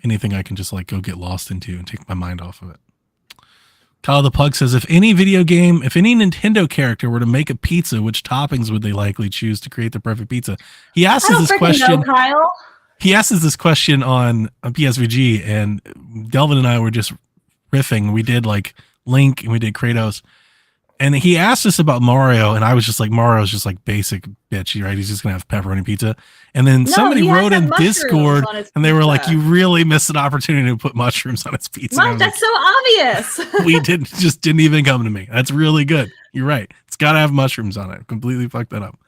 Anything I can just like go get lost into and take my mind off of it. Kyle the Pug says, if any Nintendo character were to make a pizza, which toppings would they likely choose to create the perfect pizza? He asks this question. Kyle. He asks this question on PSVG, and Delvin and I were just riffing. We did like Link and we did Kratos, and he asked us about Mario, and I was just like, Mario's just like basic bitch, right? He's just gonna have pepperoni pizza. And then somebody wrote in Discord, and they were like, you really missed an opportunity to put mushrooms on his pizza. That's like, so obvious. We didn't even come to me. That's really good. You're right. It's got to have mushrooms on it. Completely fucked that up.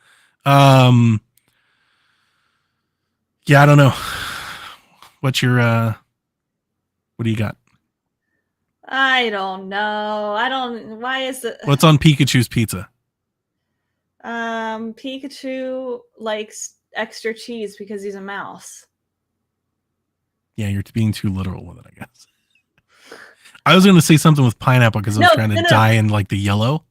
Yeah, I don't know. What's your what do you got? I don't know. Why is it? What's on Pikachu's pizza? Pikachu likes extra cheese because he's a mouse. Yeah, you're being too literal with it, I guess. I was going to say something with pineapple because I was trying to dye in like the yellow.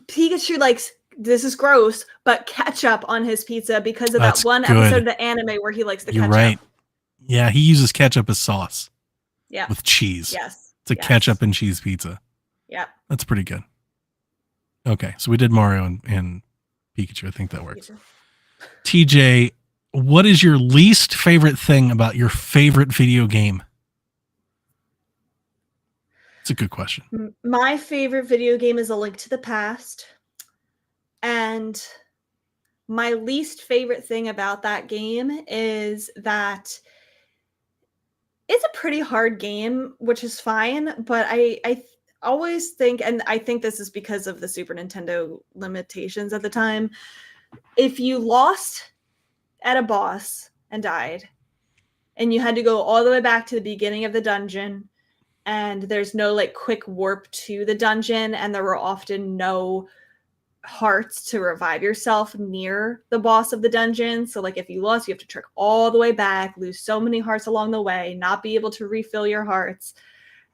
Pikachu likes, this is gross, but ketchup on his pizza because of that one episode of the anime where he likes the ketchup. You're right. Yeah, he uses ketchup as sauce. Yeah. With cheese. Yes. It's a ketchup and cheese pizza. Yeah. That's pretty good. Okay, so we did Mario and Pikachu. I think that works. TJ, what is your least favorite thing about your favorite video game? It's a good question. My favorite video game is A Link to the Past. And my least favorite thing about that game is that it's a pretty hard game, which is fine, but I always think, and I think this is because of the Super Nintendo limitations at the time, if you lost at a boss and died, and you had to go all the way back to the beginning of the dungeon, and there's no like quick warp to the dungeon, and there were often no hearts to revive yourself near the boss of the dungeon. So like if you lost, you have to trek all the way back, lose so many hearts along the way, not be able to refill your hearts,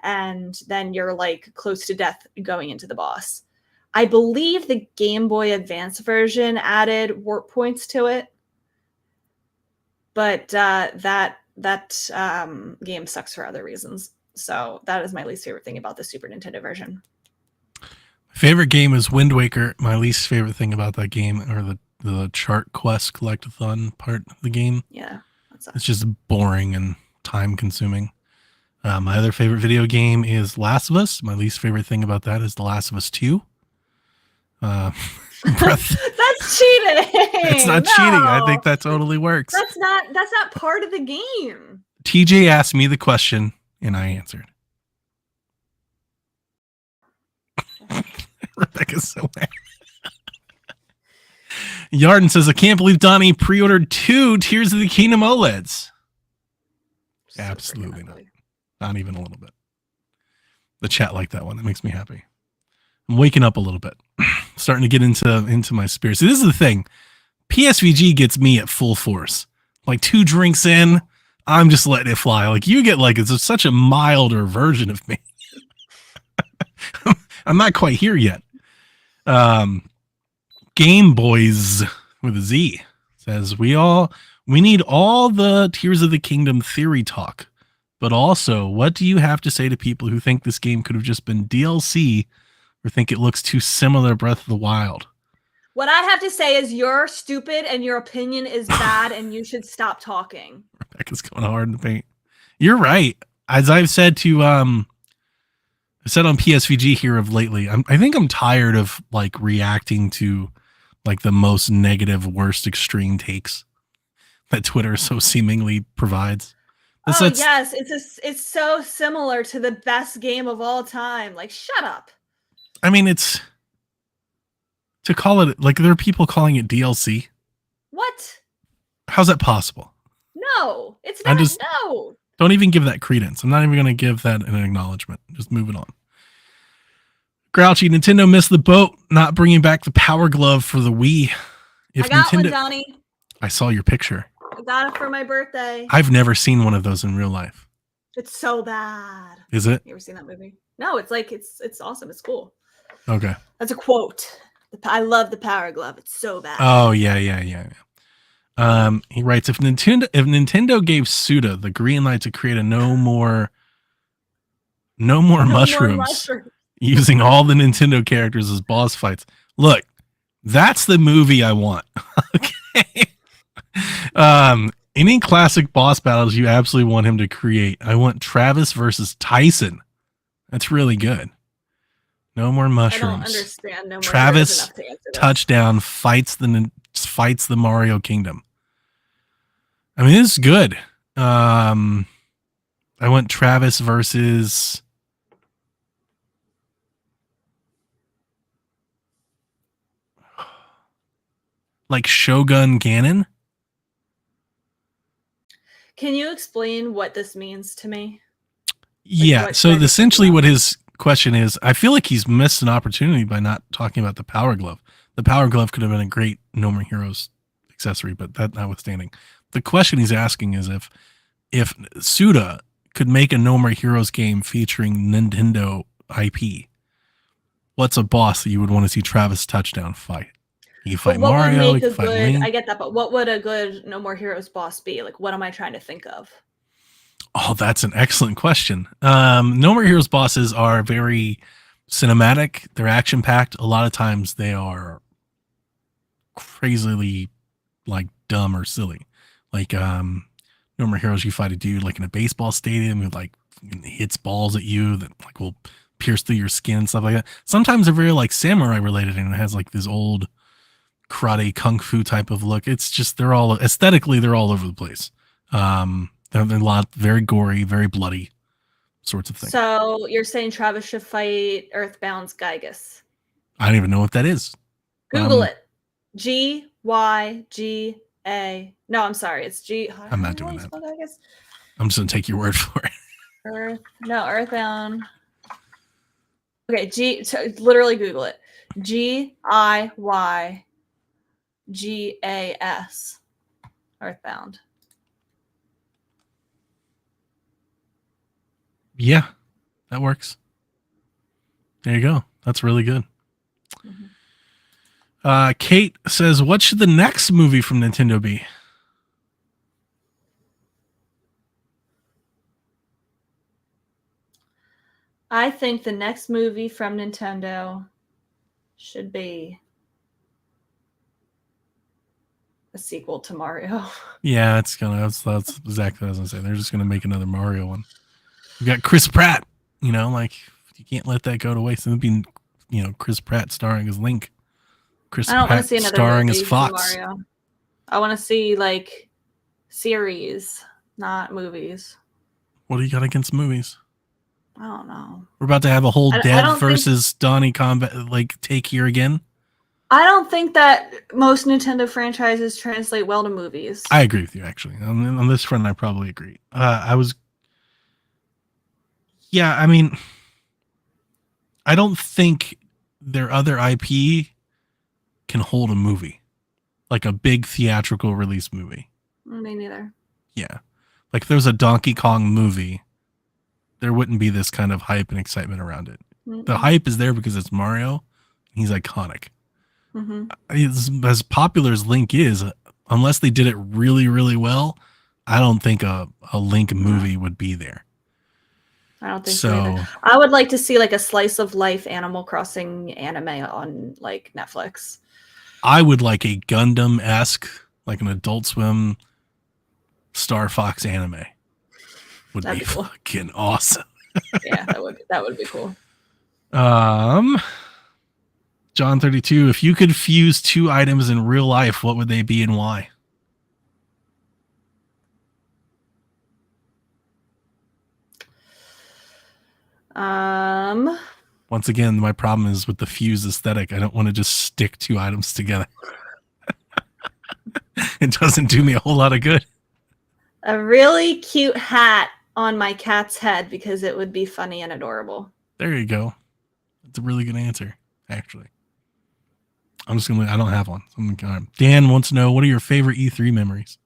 and then you're like close to death going into the boss. I believe the Game Boy Advance version added warp points to it. but that game sucks for other reasons. So that is my least favorite thing about the Super Nintendo version. Favorite game is Wind Waker. My least favorite thing about that game are the chart quest collectathon part of the game. Yeah, it's just boring and time consuming. My other favorite video game is Last of Us. My least favorite thing about that is The Last of Us 2. That's cheating. It's not cheating. I think that totally works. That's not part of the game. TJ asked me the question and I answered. Rebecca's so mad. Yarden says, I can't believe Donnie pre-ordered 2 Tears of the Kingdom OLEDs. So Absolutely not. Not even a little bit. The chat like that one. That makes me happy. I'm waking up a little bit. Starting to get into my spirit. See, this is the thing. PSVG gets me at full force. Like 2 drinks in, I'm just letting it fly. Like you get like it's such a milder version of me. I'm not quite here yet. Game Boys with a Z says we need all the Tears of the Kingdom theory talk, but also what do you have to say to people who think this game could have just been DLC or think it looks too similar to Breath of the Wild? What I have to say is you're stupid and your opinion is bad and you should stop talking. Rebecca's going hard in the paint. You're right. As I've said to I said on PSVG here of lately, I think I'm tired of like reacting to like the most negative, worst extreme takes that Twitter so seemingly provides. Yes, it's so similar to the best game of all time. Like, shut up. I mean, it's to call it like there are people calling it DLC. What? How's that possible? No, it's not. No. Don't even give that credence. I'm not even going to give that an acknowledgement. Just moving on. Grouchy, Nintendo missed the boat, not bringing back the Power Glove for the Wii. I got one, Donnie. I saw your picture. I got it for my birthday. I've never seen one of those in real life. It's so bad. Is it? You ever seen that movie? No, it's like it's awesome. It's cool. Okay. That's a quote. I love the Power Glove. It's so bad. Oh yeah. He writes, if Nintendo gave Suda the green light to create a no more mushrooms using all the Nintendo characters as boss fights, look, that's the movie I want. Okay. Any classic boss battles you absolutely want him to create. I want Travis versus Tyson. That's really good. No more mushrooms. I don't understand. No more Travis touchdown fights the Mario Kingdom. I mean, this is good. I went Travis versus like Shogun Ganon. Can you explain what this means to me? Yeah. So essentially what his question is, I feel like he's missed an opportunity by not talking about the Power Glove. The Power Glove could have been a great No More Heroes accessory, but that notwithstanding, the question he's asking is if Suda could make a No More Heroes game featuring Nintendo IP, what's a boss that you would want to see Travis touchdown fight? You fight Mario, you fight Link. I get that, but what would a good No More Heroes boss be? Like, what am I trying to think of? Oh, that's an excellent question. No More Heroes bosses are very cinematic. They're action packed. A lot of times they are crazily like dumb or silly. Like No More Heroes, you fight a dude like in a baseball stadium who like hits balls at you that like will pierce through your skin and stuff like that. Sometimes they're very like samurai related and it has like this old karate kung fu type of look. It's just they're all aesthetically they're all over the place. They're a lot very gory, very bloody sorts of things. So you're saying Travis should fight Earthbound's Gygus? I don't even know what that is. Google it. Gyga. No, I'm sorry. It's G. I'm not doing that. I'm just gonna take your word for it. Earthbound. Okay, literally Google it. Gygas. Earthbound. Yeah, that works. There you go. That's really good. Mm-hmm. Kate says, what should the next movie from Nintendo be? I think the next movie from Nintendo should be a sequel to Mario. Yeah, it's gonna. That's exactly what I was gonna say. They're just gonna make another Mario one. We got Chris Pratt. You know, like you can't let that go to waste. It'd be, Chris Pratt starring as Link. Chris I don't want Pratt to see another starring movie as Fox. for Mario. I want to see like series, not movies. What do you got against movies? I don't know. We're about to have a whole I Dead don't versus Donnie combat like take here again. I don't think that most Nintendo franchises translate well to movies. I agree with you, actually. On this front, I probably agree. Yeah, I mean, I don't think their other IP can hold a movie, like a big theatrical release movie. Me neither. Yeah. Like if there's a Donkey Kong movie, there wouldn't be this kind of hype and excitement around it. Mm-mm. The hype is there because it's Mario. He's iconic. Mm-hmm. As popular as Link is, unless they did it really, really well, I don't think a Link movie would be there. I don't think so either. So I would like to see like a slice of life Animal Crossing anime on like Netflix. I would like a Gundam-esque, like an Adult Swim Star Fox anime. Would That'd be be cool. fucking awesome. Yeah, that would be cool. John 32, if you could fuse two items in real life, what would they be and why? Once again, my problem is with the fuse aesthetic. I don't want to just stick two items together. It doesn't do me a whole lot of good. A really cute hat on my cat's head because it would be funny and adorable. There you go. That's a really good answer, actually. I don't have one. Dan wants to know, what are your favorite E3 memories?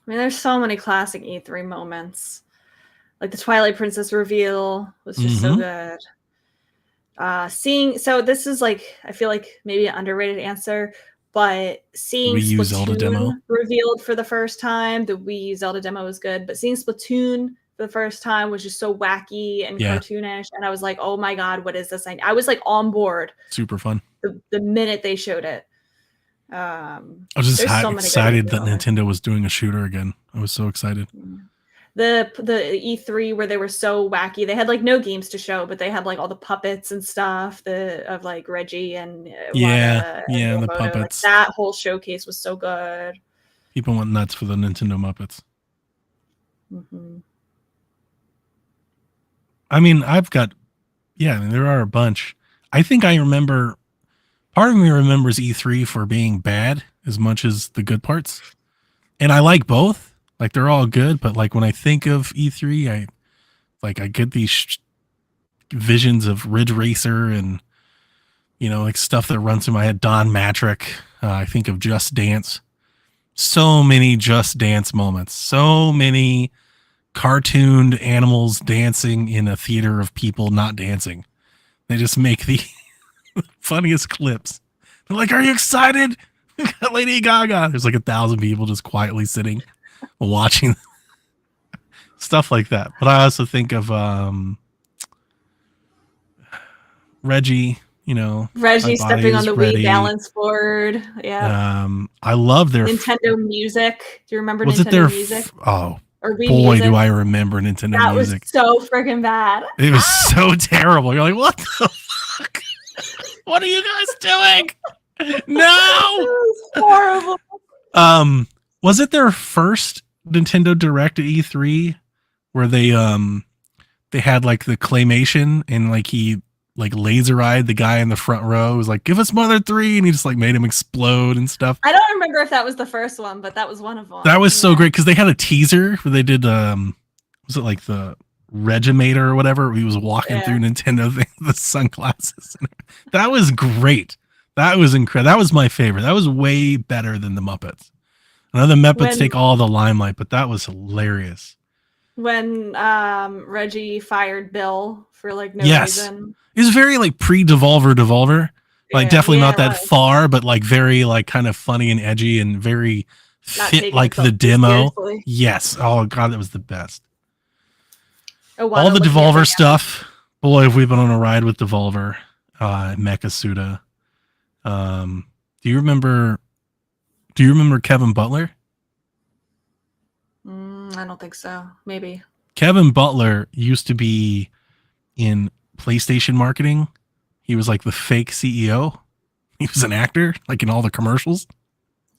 I mean, there's so many classic E3 moments. Like the Twilight Princess reveal was just so good. So this is like, I feel like maybe an underrated answer, but seeing Wii U Zelda demo revealed for the first time, the Wii U Zelda demo was good, but seeing Splatoon for the first time was just so wacky and cartoonish, and I was like, oh my god, what is this? I was like on board. Super fun. The minute they showed it. I was just excited that Nintendo was doing a shooter again. I was so excited. The E3 where they were so wacky. They had like no games to show, but they had like all the puppets and stuff of like Reggie and the puppets. Like, that whole showcase was so good. People went nuts for the Nintendo Muppets. Mm-hmm. I mean, there are a bunch. I think I remember. Part of me remembers E3 for being bad as much as the good parts, and I like both. Like they're all good, but like when I think of E3, I get these visions of Ridge Racer and like stuff that runs through my head. Don Matrick. I think of Just Dance. So many Just Dance moments. So many cartooned animals dancing in a theater of people not dancing. They just make the funniest clips. They're like, "Are you excited? Lady Gaga." There's like 1,000 people just quietly sitting, watching stuff like that. But I also think of Reggie. Reggie stepping on the Wii balance board. Yeah. I love their Nintendo Music. Do you remember was Nintendo it their Music? Oh or Wii boy, Music? do I remember Nintendo that Music. Was so freaking bad. It was so terrible. You're like, what the fuck? What are you guys doing? No. It was horrible. Was it their first Nintendo Direct at E3 where they had like the claymation and like he like laser-eyed the guy in the front row? It was like, "Give us Mother 3," and he just like made him explode and stuff. I don't remember if that was the first one, but that was one of them. That was so great because they had a teaser where they did was it like the Regimator or whatever? He was walking through Nintendo thing, the sunglasses. That was great. That was incredible. That was my favorite. That was way better than the Muppets. I know the Muppets take all the limelight, but that was hilarious. When Reggie fired Bill for like no reason. It was very like pre-Devolver. Like definitely not that far, but like very like kind of funny and edgy and very fit like the demo. Seriously. Yes. Oh god, that was the best. Iwata the looking at Devolver stuff. Boy, have we been on a ride with Devolver. Mecha Suda. Do you remember Kevin Butler? I don't think so. Maybe. Kevin Butler used to be in PlayStation marketing. He was like the fake CEO. He was an actor, like in all the commercials.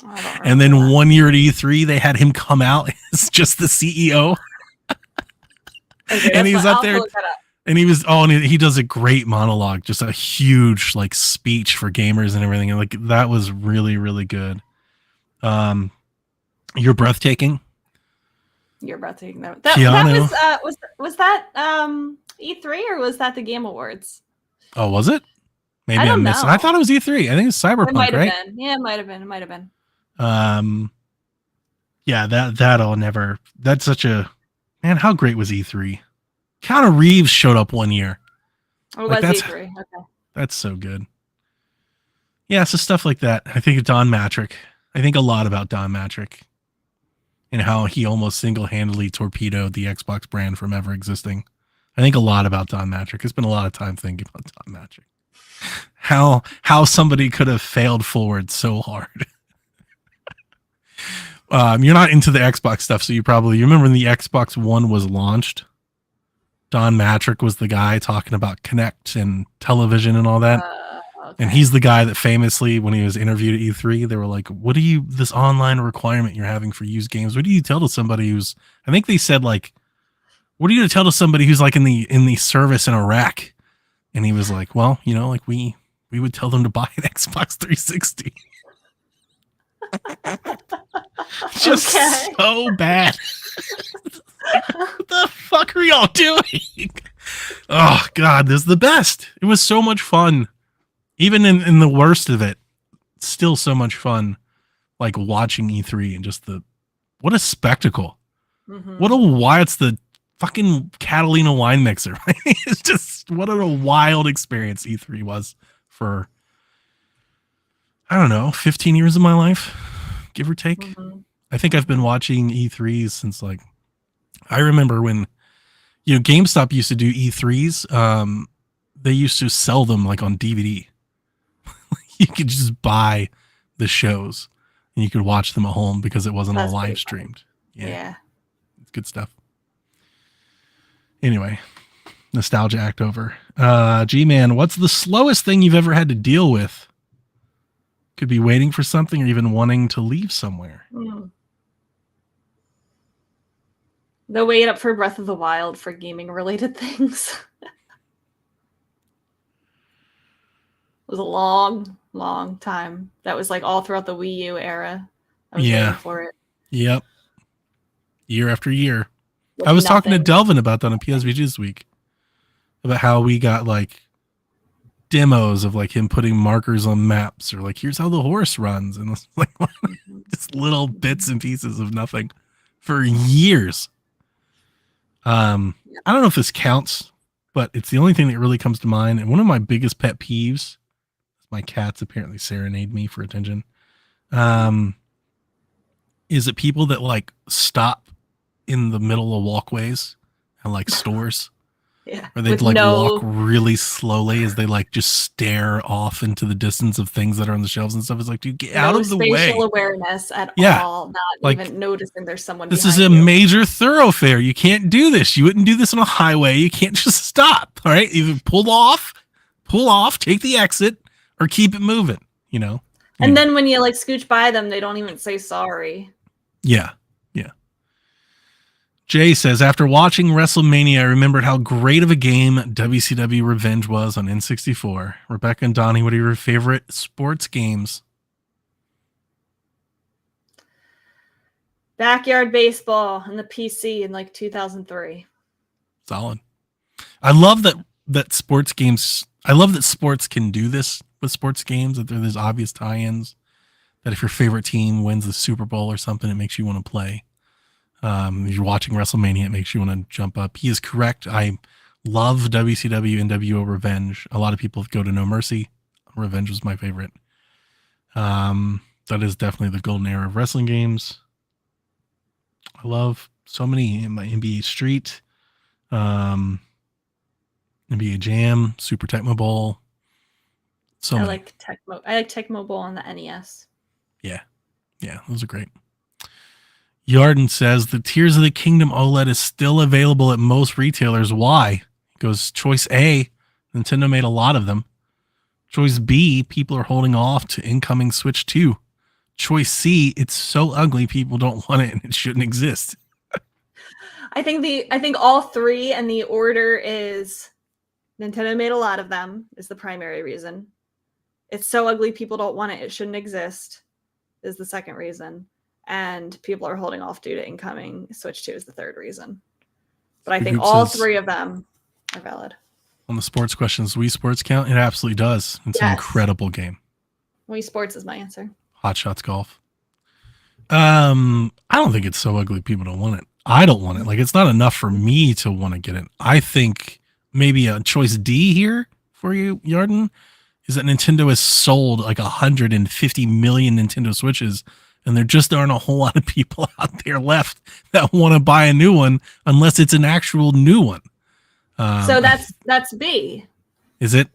I don't And then remember that. 1 year at E3, they had him come out as just the CEO. Okay, And he's I'll up there, look that up. and he does a great monologue, just a huge like speech for gamers and everything. And like that was really, really good. You're breathtaking. You're breathtaking. That Keanu. was that E3 or was that the Game Awards? Oh, was it? Maybe I don't I'm missing. know. I thought it was E3. I think it's It Cyberpunk, might have right? been. Yeah, it might have been. It might have been. Yeah, that'll never. That's such a man. How great was E3? Keanu Reeves showed up 1 year. Or Like, was that's- E3? Okay. That's so good. Yeah, so stuff like that. I think of Don Matrick. I think a lot about Don Matrick and how he almost single-handedly torpedoed the Xbox brand from ever existing. I think a lot about Don Matrick. I spent a lot of time thinking about Don Matrick. How somebody could have failed forward so hard. You're not into the Xbox stuff, so you remember when the Xbox One was launched. Don Matrick was the guy talking about Kinect and television and all that. Okay. And he's the guy that famously, when he was interviewed at E3, they were like, this online requirement you're having for used games, what do you tell to somebody who's, I think they said like, what are you to tell to somebody who's like in the service in Iraq? And he was like, well, like we would tell them to buy an Xbox 360. Just Okay. so bad. What the fuck are y'all doing? Oh God, this is the best. It was so much fun. Even in the worst of it, still so much fun. Like watching E3 and just what a spectacle. Mhm. It's the fucking Catalina wine mixer. It's just what a wild experience E3 was for, I don't know, 15 years of my life, give or take. Mhm. I think I've been watching E3s since like, I remember when, GameStop used to do E3s. They used to sell them like on DVD. You could just buy the shows and you could watch them at home because it wasn't That's all pretty live streamed. Yeah. It's good stuff. Anyway, nostalgia act over. G-Man, what's the slowest thing you've ever had to deal with? Could be waiting for something or even wanting to leave somewhere. Mm. The wait up for Breath of the Wild for gaming related things. It was a long, long time. That was like all throughout the Wii U era. I was waiting for it. Yep. Year after year. with I was talking to nothing. Delvin about that on PSVG this week. About how we got like demos of like him putting markers on maps or like here's how the horse runs and it's like just little bits and pieces of nothing for years. I don't know if this counts, but it's the only thing that really comes to mind. And one of my biggest pet peeves, my cats apparently serenade me for attention, is that people that like stop in the middle of walkways and like stores. Yeah. Or they'd With like no- walk really slowly as they like just stare off into the distance of things that are on the shelves and stuff. It's like, dude, get out no of the way. spatial awareness at Yeah, all. Not like, even noticing there's someone. This is behind a you. major thoroughfare. You can't do this. You wouldn't do this on a highway. You can't just stop. All right. Either pull off, take the exit, or keep it moving, And then when you like scooch by them, they don't even say sorry. Yeah. Jay says, after watching WrestleMania, I remembered how great of a game WCW Revenge was on N64. Rebecca and Donnie, what are your favorite sports games? Backyard baseball and the PC in like 2003. Solid. I love that sports games. I love that sports can do this with sports games, that there's obvious tie-ins, that if your favorite team wins the Super Bowl or something, it makes you want to play. If you're watching WrestleMania, it makes you want to jump up. He is correct. I love WCW NWO Revenge. A lot of people go to No Mercy. Revenge was my favorite. That is definitely the golden era of wrestling games. I love so many in my NBA Street. NBA Jam, Super Tecmo Bowl. So I many. like Tecmo Bowl on the NES. Yeah, those are great. Yarden says the Tears of the Kingdom OLED is still available at most retailers. Why? He goes, choice A, Nintendo made a lot of them. Choice B, people are holding off to incoming Switch 2. Choice C, it's so ugly people don't want it and it shouldn't exist. I think all three, and the order is Nintendo made a lot of them is the primary reason. It's so ugly people don't want it. It shouldn't exist is the second reason. And people are holding off due to incoming Switch 2 is the third reason. But I think all three of them are valid. On the sports questions, Wii Sports count? It absolutely does. It's an incredible game. Wii Sports is my answer. Hot Shots Golf. I don't think it's so ugly people don't want it. I don't want it. Like, it's not enough for me to want to get it. I think maybe a choice D here for you, Yarden, is that Nintendo has sold like 150 million Nintendo Switches, and there just aren't a whole lot of people out there left that want to buy a new one unless it's an actual new one. So that's B. Is it?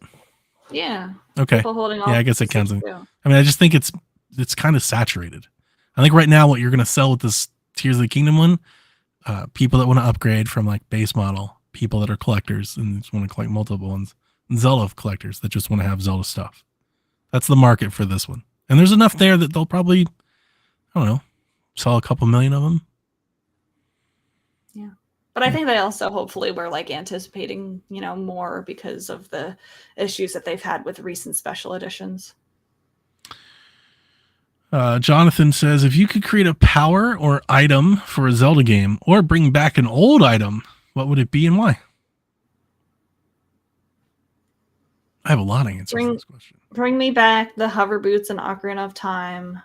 Yeah. Okay. People holding off. Yeah, I guess it counts. I mean, I just think it's kind of saturated. I think right now what you're going to sell with this Tears of the Kingdom one, people that want to upgrade from like base model, people that are collectors and just want to collect multiple ones, and Zelda collectors that just want to have Zelda stuff. That's the market for this one. And there's enough there that they'll probably, I don't know, sell a couple million of them. Yeah. But I think they also hopefully were like anticipating, more because of the issues that they've had with recent special editions. Jonathan says, if you could create a power or item for a Zelda game or bring back an old item, what would it be and why? I have a lot of answers to this question. Bring me back the hover boots and Ocarina of Time.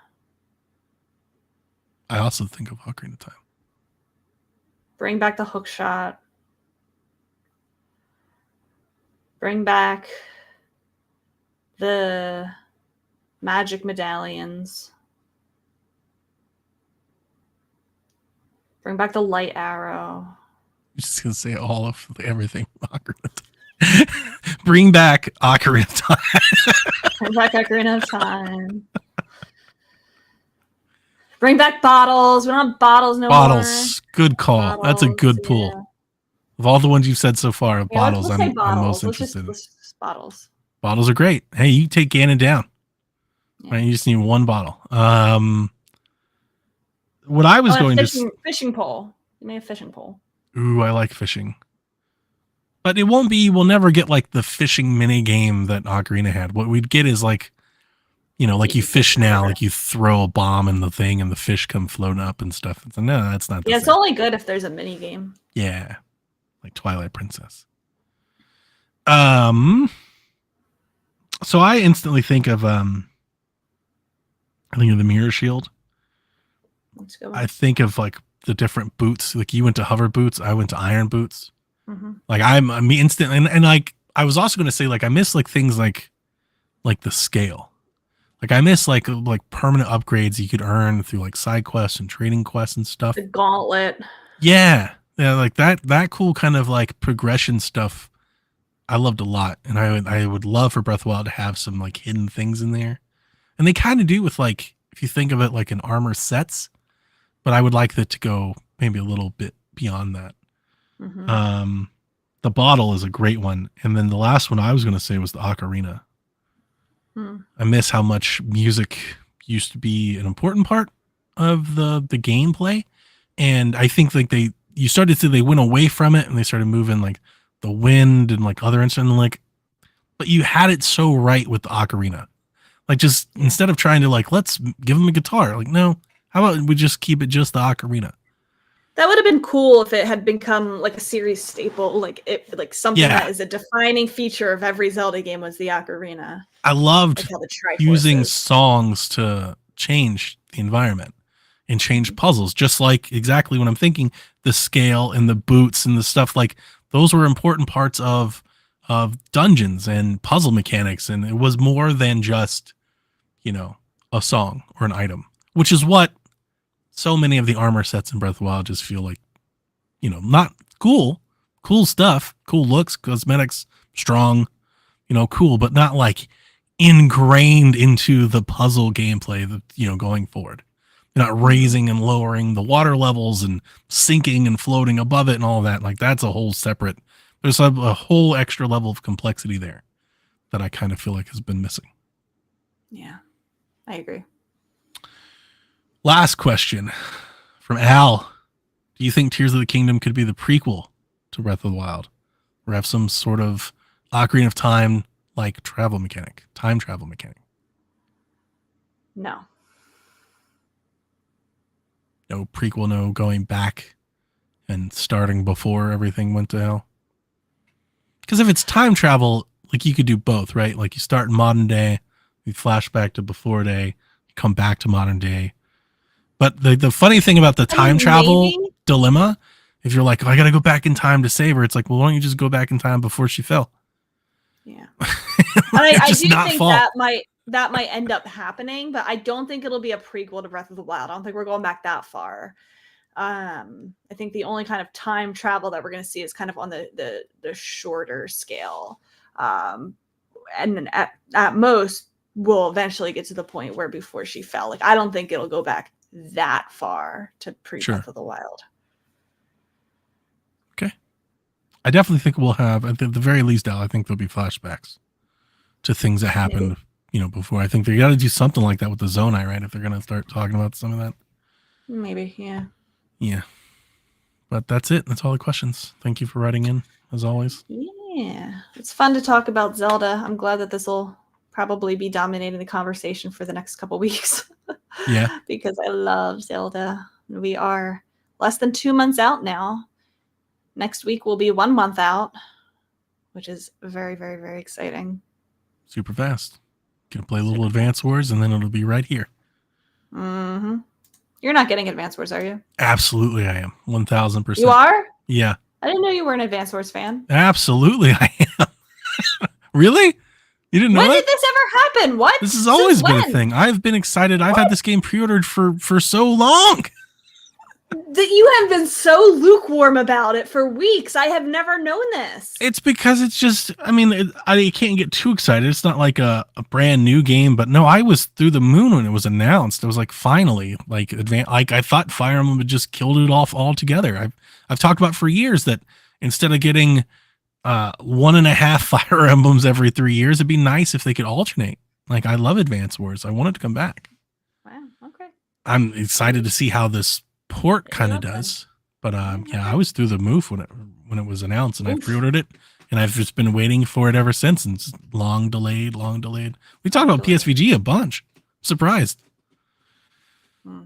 I also think of Ocarina of Time. Bring back the hook shot. Bring back the magic medallions. Bring back the light arrow. I'm just going to say all of everything. Ocarina of Time. Bring back Ocarina of Time. Bring back Ocarina of Time. Bring back bottles. We don't have bottles no more. Bottles. Good call. Bottles, that's a good pull. Yeah. Of all the ones you've said so far, bottles, I'm most interested in. Bottles. Bottles are great. Hey, you take Ganon down. Yeah. Right, you just need one bottle. What I was going to fishing pole. You made a fishing pole. Ooh, I like fishing. But it won't be. We'll never get like the fishing mini game that Ocarina had. What we'd get is like, like you fish now, like you throw a bomb in the thing and the fish come floating up and stuff. It's, no, that's not. Yeah, it's only good if there's a mini game. Yeah, like Twilight Princess. So I instantly think of the mirror shield. I think of like the different boots. Like you went to hover boots, I went to iron boots. Mm-hmm. Like I'm instant, and like I was also going to say like I miss like things like the scale. Like I miss like permanent upgrades you could earn through like side quests and trading quests and stuff. The gauntlet. Yeah, like that cool kind of like progression stuff. I loved a lot, and I would love for Breath of the Wild to have some like hidden things in there, and they kind of do with like if you think of it like an armor sets, but I would like it to go maybe a little bit beyond that. Mm-hmm. The bottle is a great one, and then the last one I was going to say was the ocarina. I miss how much music used to be an important part of the gameplay, and I think like you started to they went away from it and they started moving like the wind and like other instruments like, but you had it so right with the ocarina. Like just instead of trying to like let's give them a guitar, like no, how about we just keep it just the ocarina? That would have been cool if it had become like a series staple, like something that is a defining feature of every Zelda game was the ocarina. I loved using songs to change the environment and change puzzles, just like exactly what I'm thinking. The scale and the boots and the stuff like those were important parts of dungeons and puzzle mechanics, and it was more than just a song or an item, which is what. So many of the armor sets in Breath of the Wild just feel like, not cool cool stuff, cool looks, cosmetics, strong, cool, but not like ingrained into the puzzle gameplay that, going forward. You're not raising and lowering the water levels and sinking and floating above it and all that. Like that's a whole separate, there's a whole extra level of complexity there that I kind of feel like has been missing. Yeah, I agree. Last question from Al. Do you think Tears of the Kingdom could be the prequel to Breath of the Wild, or have some sort of Ocarina of Time like time travel mechanic? No. No prequel, no going back and starting before everything went to hell. Because if it's time travel, like you could do both, right? Like you start in modern day, you flash back to before day, you come back to modern day. But the funny thing about the time travel dilemma, if you're like, oh, I got to go back in time to save her, it's like, well, why don't you just go back in time before she fell? Yeah. I do think that might end up happening, but I don't think it'll be a prequel to Breath of the Wild. I don't think we're going back that far. I think the only kind of time travel that we're going to see is kind of on the shorter scale. And then at most, we'll eventually get to the point where before she fell. Like, I don't think it'll go back that far to pre-Breath of the Wild. Okay. I definitely think we'll have, at the very least, Al, I think there'll be flashbacks to things that happened, before. I think they got to do something like that with the Zonai, right? If they're going to start talking about some of that. Maybe, yeah. Yeah. But that's it. That's all the questions. Thank you for writing in, as always. Yeah. It's fun to talk about Zelda. I'm glad that this will probably be dominating the conversation for the next couple weeks. Yeah. Because I love Zelda. We are less than 2 months out now. Next week will be 1 month out, which is very, very, very exciting. Super fast. Gonna play a little Advance Wars, and then it'll be right here. Mm-hmm. You're not getting Advance Wars, are you? Absolutely, I am. 1,000%. You are? Yeah. I didn't know you were an Advance Wars fan. Absolutely, I am. Really? You didn't know when that? did this ever happen? What? This has always been a thing. I've been excited. I've had this game pre-ordered for so long. That you have been so lukewarm about it for weeks. I have never known this. It's because it's just, I can't get too excited. It's not like a brand new game, but no, I was through the moon when it was announced. It was like, finally, like I thought Fire Emblem had just killed it off altogether. I've talked about for years that instead of getting 1.5 Fire Emblems every 3 years, it'd be nice if they could alternate. Like, I love Advance Wars. I want it to come back. Wow. Okay. I'm excited to see how this port kind of does, but I was through the move when it was announced, and I pre-ordered it, and I've just been waiting for it ever since, and it's long delayed. We talked about PSVG a bunch. Surprised. I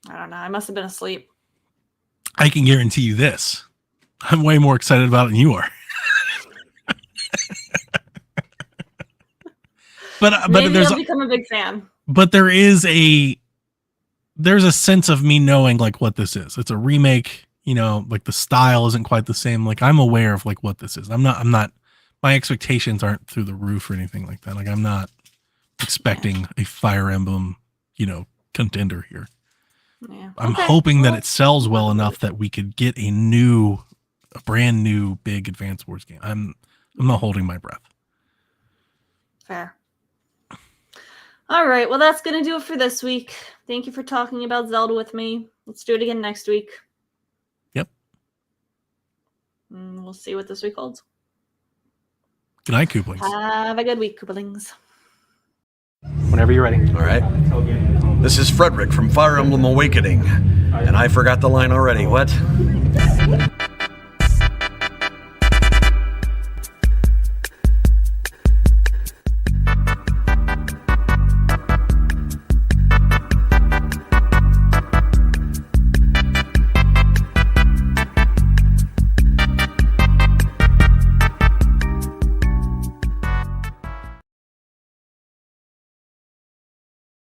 don't know. I must have been asleep. I can guarantee you this: I'm way more excited about it than you are. but Maybe I'll become a big fan. But there's a sense of me knowing like what this is. It's a remake, like the style isn't quite the same. Like I'm aware of like what this is. I'm not, my expectations aren't through the roof or anything like that. Like I'm not expecting a Fire Emblem, contender here. Yeah. I'm hoping that it sells well enough that we could get a brand new big Advance Wars game. I'm not holding my breath. Fair. All right. Well, that's going to do it for this week. Thank you for talking about Zelda with me. Let's do it again next week. Yep. And we'll see what this week holds. Good night, Kooplings. Have a good week, Kooplings. Whenever you're ready. All right. This is Frederick from Fire Emblem Awakening. And I forgot the line already. What?